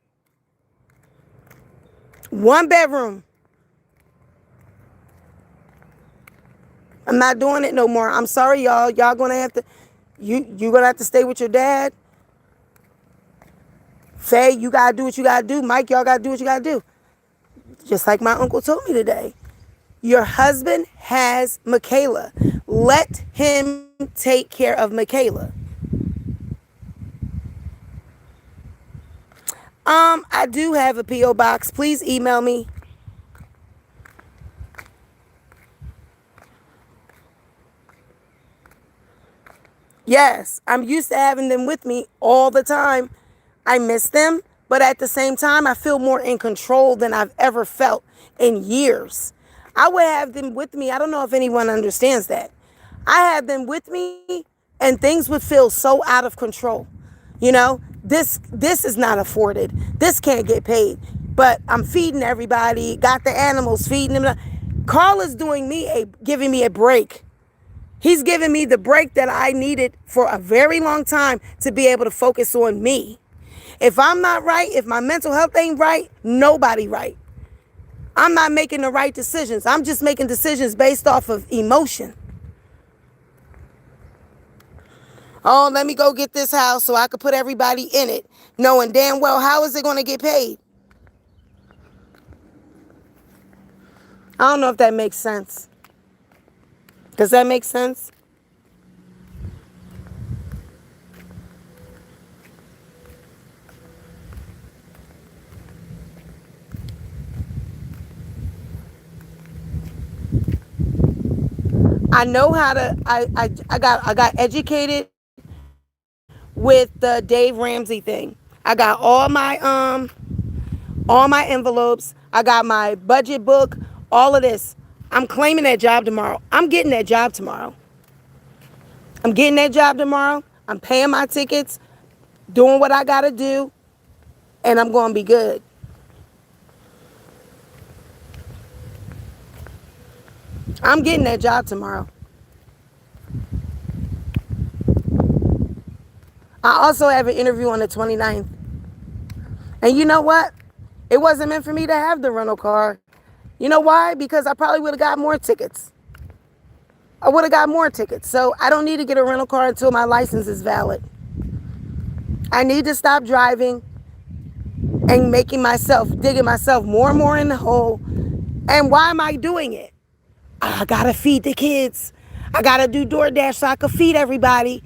1 bedroom. I'm not doing it no more. I'm sorry, y'all. Y'all gonna have to, you gonna have to stay with your dad. Faye, you gotta do what you gotta do. Mike, y'all gotta do what you gotta do. Just like my uncle told me today. Your husband has Michaela. Let him take care of Michaela. I do have a P.O. box. Please email me. Yes, I'm used to having them with me all the time. I miss them, but at the same time, I feel more in control than I've ever felt in years. I would have them with me. I don't know if anyone understands that. I have them with me and things would feel so out of control. You know, this is not afforded. This can't get paid. But I'm feeding everybody, got the animals, feeding them. Carl is giving me a break. He's giving me the break that I needed for a very long time to be able to focus on me. If I'm not right, if my mental health ain't right, nobody right. I'm not making the right decisions. I'm just making decisions based off of emotion. Oh, let me go get this house so I could put everybody in it, knowing damn well how is it going to get paid? I don't know if that makes sense. Does that make sense? I know how to. I got educated with the Dave Ramsey thing. I got all my envelopes. I got my budget book. All of this. I'm claiming that job tomorrow. I'm getting that job tomorrow. I'm paying my tickets, doing what I gotta do, and I'm gonna be good. I'm getting that job tomorrow. I also have an interview on the 29th. And you know what? It wasn't meant for me to have the rental car. You know why? Because I probably would have got more tickets. So I don't need to get a rental car until my license is valid. I need to stop driving and digging myself more and more in the hole. And why am I doing it? I gotta feed the kids. I gotta do DoorDash so I can feed everybody.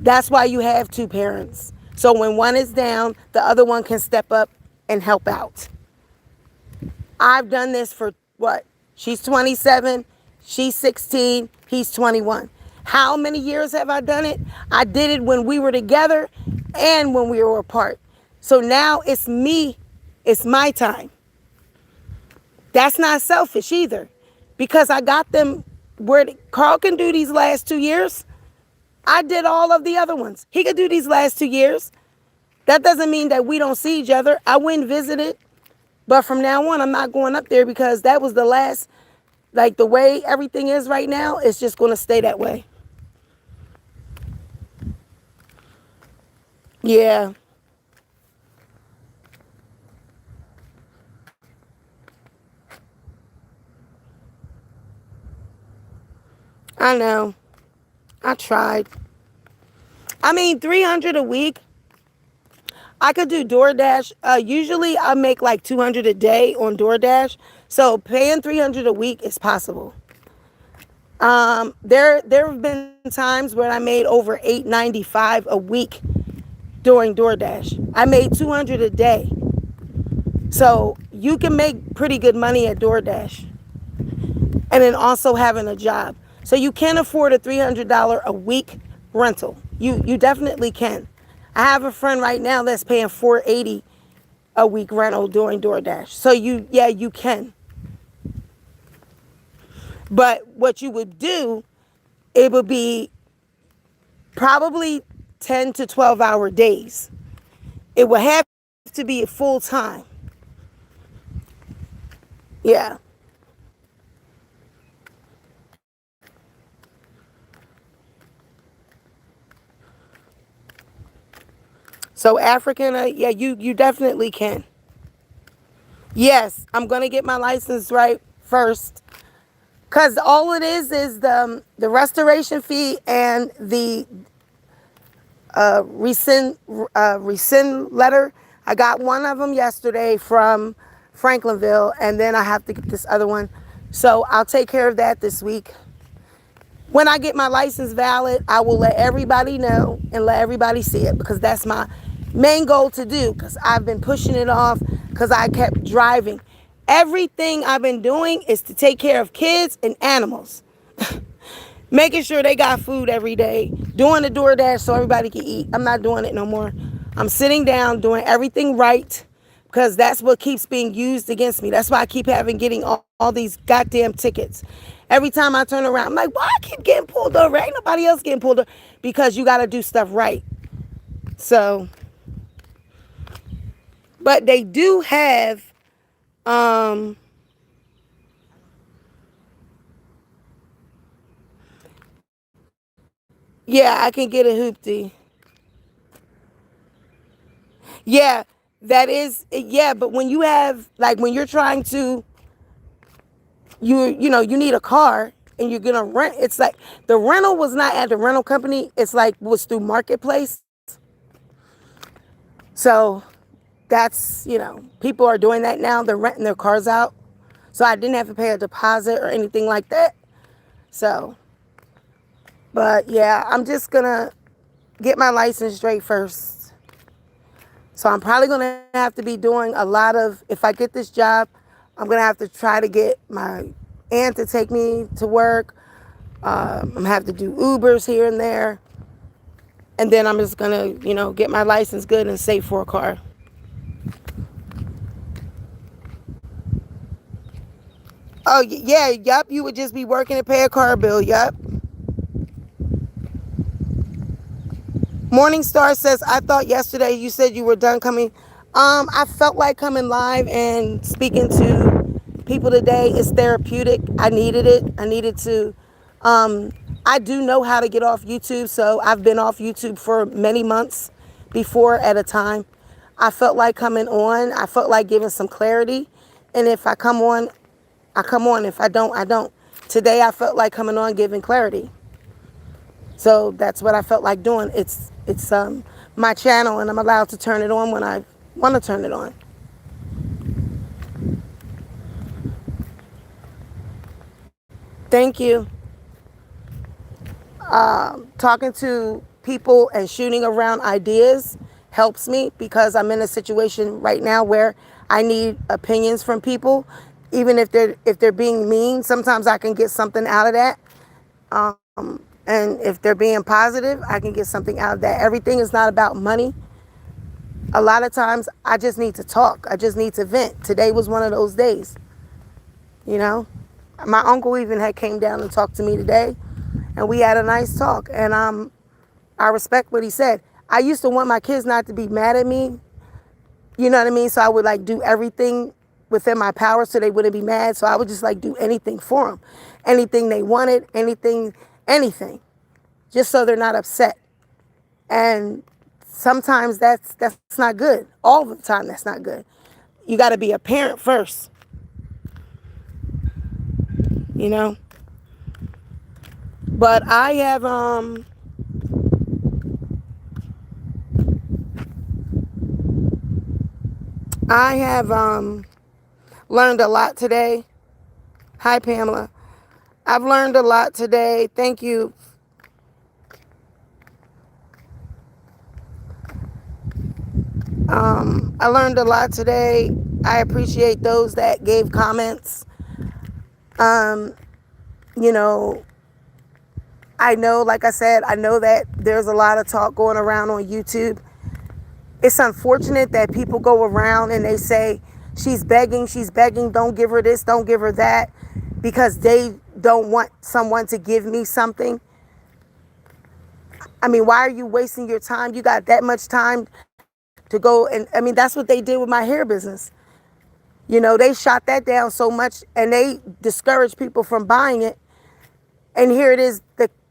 That's why you have two parents. So when one is down, the other one can step up and help out. I've done this for what? She's 27, she's 16, he's 21. How many years have I done it? I did it when we were together and when we were apart. So now it's me. It's my time. That's not selfish either, because I got them where Carl can do these last 2 years. I did all of the other ones. He could do these last 2 years. That doesn't mean that we don't see each other. I went and visited, but from now on, I'm not going up there because that was the last, like the way everything is right now, it's just going to stay that way. Yeah. I know. I tried. I mean, 300 a week. I could do DoorDash. Usually I make like 200 a day on DoorDash. So paying 300 a week is possible. There have been times where I made over $8.95 a week doing DoorDash. I made 200 a day. So you can make pretty good money at DoorDash and then also having a job. So you can afford a $300 a week rental. You definitely can. I have a friend right now that's paying $480 a week rental doing DoorDash. So you can. But what you would do, it would be probably 10 to 12-hour days. It would have to be full time. Yeah. So African, yeah, you definitely can. Yes, I'm gonna get my license right first, cause all it is the restoration fee and the rescind letter. I got one of them yesterday from Franklinville, and then I have to get this other one. So I'll take care of that this week. When I get my license valid, I will let everybody know and let everybody see it, because that's my main goal to do, because I've been pushing it off because I kept driving. Everything I've been doing is to take care of kids and animals. Making sure they got food every day, doing the DoorDash so everybody can eat. I'm not doing it no more. I'm sitting down doing everything right, because that's what keeps being used against me. That's why I keep getting all these goddamn tickets. Every time I turn around, I'm like, why I keep getting pulled over? Ain't nobody else getting pulled over. Because you got to do stuff right. So, but they do have, um, yeah, I can get a hoopty. Yeah, that is, yeah, but when you have, like, when you're trying to, you need a car and you're gonna rent, it's like the rental was not at the rental company, it's like was through Marketplace. So that's, people are doing that now. They're renting their cars out. So I didn't have to pay a deposit or anything like that. So, but yeah, I'm just gonna get my license straight first. So I'm probably gonna have to be doing a lot of, if I get this job, I'm gonna have to try to get my aunt to take me to work. I'm gonna have to do Ubers here and there. And then I'm just gonna, get my license good and save for a car. Oh, yeah, yup, you would just be working to pay a car bill, yup. Morningstar says, I thought yesterday you said you were done coming. I felt like coming live and speaking to people today. It's therapeutic. I needed it. I needed to. I do know how to get off YouTube, so I've been off YouTube for many months before at a time. I felt like coming on. I felt like giving some clarity. And if I come on, I come on. If I don't, I don't. Today I felt like coming on giving clarity. So that's what I felt like doing. It's my channel, and I'm allowed to turn it on when I want to turn it on. Thank you. Talking to people and shooting around ideas helps me, because I'm in a situation right now where I need opinions from people. Even if they're being mean, sometimes I can get something out of that. And if they're being positive, I can get something out of that. Everything is not about money. A lot of times I just need to talk. I just need to vent. Today was one of those days. You know, my uncle even had came down and talked to me today, and we had a nice talk. And I respect what he said. I used to want my kids not to be mad at me. You know what I mean? So I would like do everything within my power so they wouldn't be mad. So I would just like do anything for them, anything they wanted, anything, just so they're not upset. And sometimes that's not good. All the time that's not good. You got to be a parent first, you know. But I have learned a lot today. Hi, Pamela. I've learned a lot today. Thank you. I learned a lot today. I appreciate those that gave comments. Um, you know, I know, like I said, I know that there's a lot of talk going around on YouTube. It's unfortunate that people go around and they say, she's begging, don't give her this, don't give her that, because they don't want someone to give me something. I mean, why are you wasting your time? You got that much time to go. And I mean, that's what they did with my hair business. You know, they shot that down so much and they discouraged people from buying it. And here it is,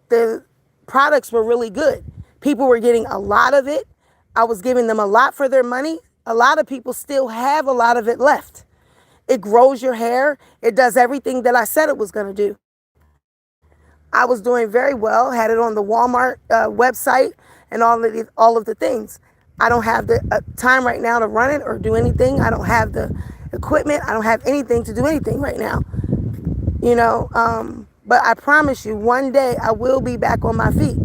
the products were really good. People were getting a lot of it. I was giving them a lot for their money. A lot of people still have a lot of it left. It grows your hair. It does everything that I said it was going to do. I was doing very well, had it on the Walmart website and all of the things. I don't have the time right now to run it or do anything. I don't have the equipment. I don't have anything to do anything right now. You know, but I promise you, one day I will be back on my feet.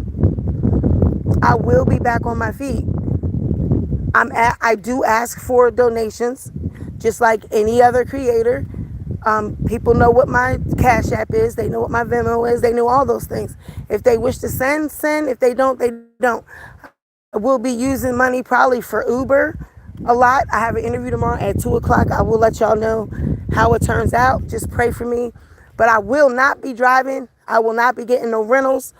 I will be back on my feet. I do ask for donations, just like any other creator. People know what my Cash App is. They know what my Venmo is. They know all those things. If they wish to send, send. If they don't, they don't. I will be using money probably for Uber a lot. I have an interview tomorrow at 2 o'clock. I will let y'all know how it turns out. Just pray for me. But I will not be driving. I will not be getting no rentals.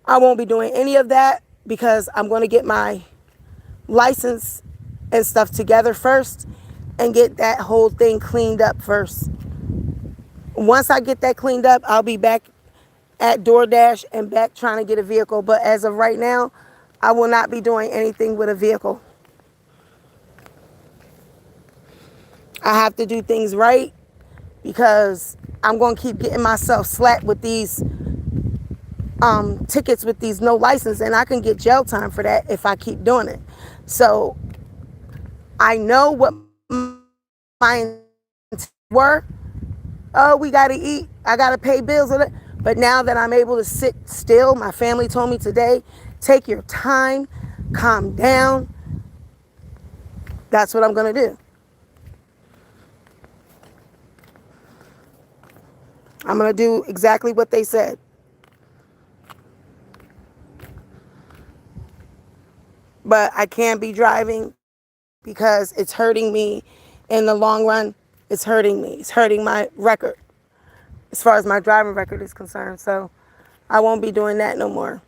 I won't be doing any of that because I'm going to get my license and stuff together first and get that whole thing cleaned up first. Once I get that cleaned up, I'll be back at DoorDash and back trying to get a vehicle. But as of right now, I will not be doing anything with a vehicle. I have to do things right because I'm going to keep getting myself slapped with these tickets with these no license, and I can get jail time for that if I keep doing it. So I know what my intents were. Oh, we got to eat. I got to pay bills. But now that I'm able to sit still, my family told me today, take your time, calm down. That's what I'm going to do. I'm going to do exactly what they said. But I can't be driving because it's hurting me in the long run. It's hurting me. It's hurting my record as far as my driving record is concerned. So I won't be doing that no more.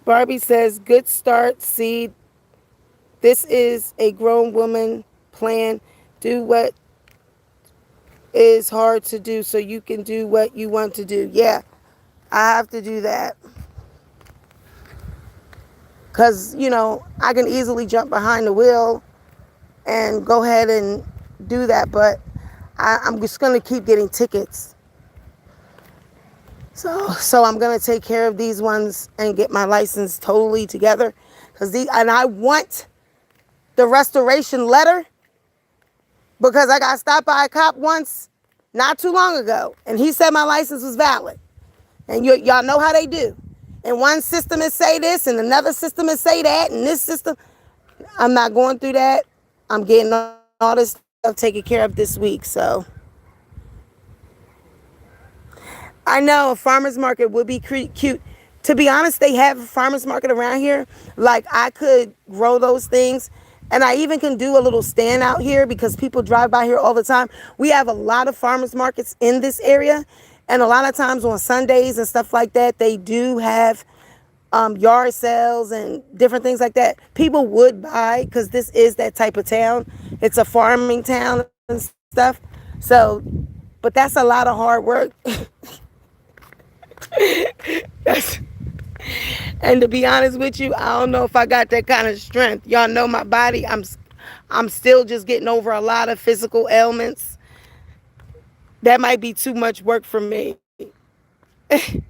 Barbie says, good start, seed. This is a grown woman plan. Do what is hard to do so you can do what you want to do. Yeah, I have to do that. Because, you know, I can easily jump behind the wheel and go ahead and do that. But I'm just going to keep getting tickets. So I'm going to take care of these ones and get my license totally together. And I want the restoration letter because I got stopped by a cop once not too long ago. And he said my license was valid. And y'all know how they do. And one system is say this and another system is say that. And this system, I'm not going through that. I'm getting all this stuff taken care of this week. So I know a farmer's market would be cute. To be honest, they have a farmer's market around here. Like, I could grow those things. And I even can do a little stand out here because people drive by here all the time. We have a lot of farmer's markets in this area. And a lot of times on Sundays and stuff like that, they do have yard sales and different things like that. People would buy because this is that type of town. It's a farming town and stuff. So, but that's a lot of hard work. And to be honest with you, I don't know if I got that kind of strength. Y'all know my body. I'm still just getting over a lot of physical ailments. That might be too much work for me. That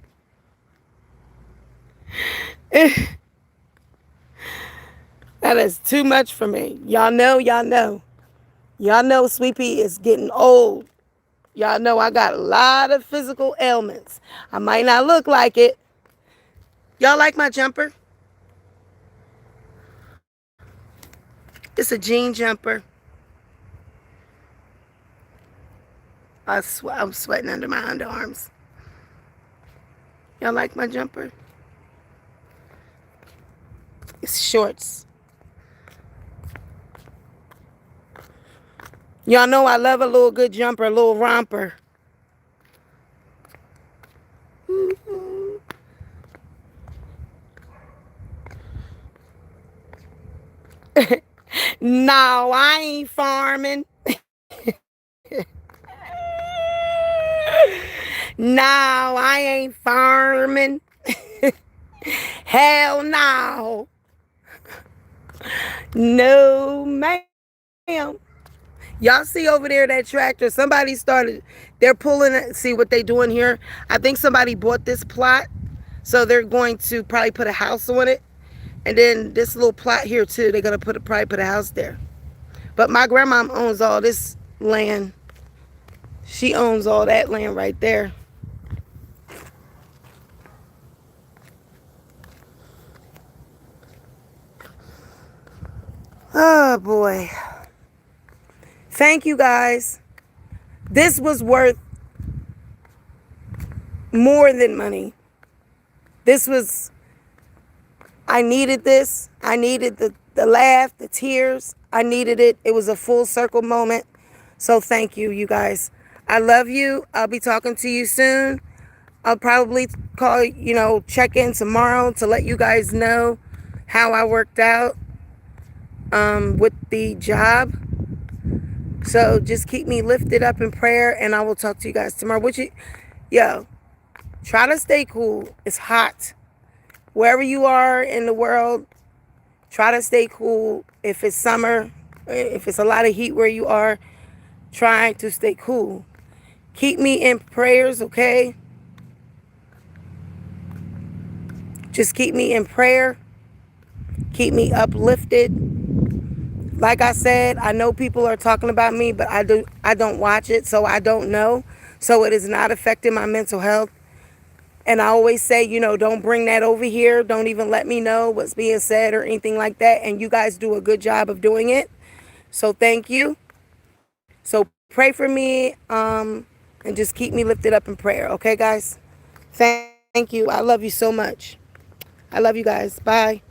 is too much for me. Y'all know. Y'all know Sweet Pea is getting old. Y'all know I got a lot of physical ailments. I might not look like it. Y'all like my jumper? It's a jean jumper. I'm sweating under my underarms. Y'all like my jumper? It's shorts. Y'all know I love a little good jumper, a little romper. No, I ain't farming. No, I ain't farming. Hell no. No, ma'am. Y'all see over there that tractor? Somebody started, they're pulling it. See what they doing here? I think somebody bought this plot. So they're going to probably put a house on it. And then this little plot here too. They're going to probably put a house there. But my grandma owns all this land. She owns all that land right there. Oh boy. Thank you guys. This was worth more than money. I needed this. I needed the laugh, the tears. I needed it. It was a full circle moment. So thank you, you guys. I love you. I'll be talking to you soon. I'll probably call, check in tomorrow to let you guys know how I worked out with the job. So just keep me lifted up in prayer, and I will talk to you guys tomorrow. Try to stay cool. It's hot. Wherever you are in the world, try to stay cool. If it's summer, if it's a lot of heat where you are, try to stay cool. Keep me in prayers, okay? Just keep me in prayer. Keep me uplifted. Like I said, I know people are talking about me, but I don't watch it, so I don't know. So it is not affecting my mental health. And I always say, don't bring that over here. Don't even let me know what's being said or anything like that. And you guys do a good job of doing it. So thank you. So pray for me and just keep me lifted up in prayer. Okay, guys? Thank you. I love you so much. I love you guys. Bye.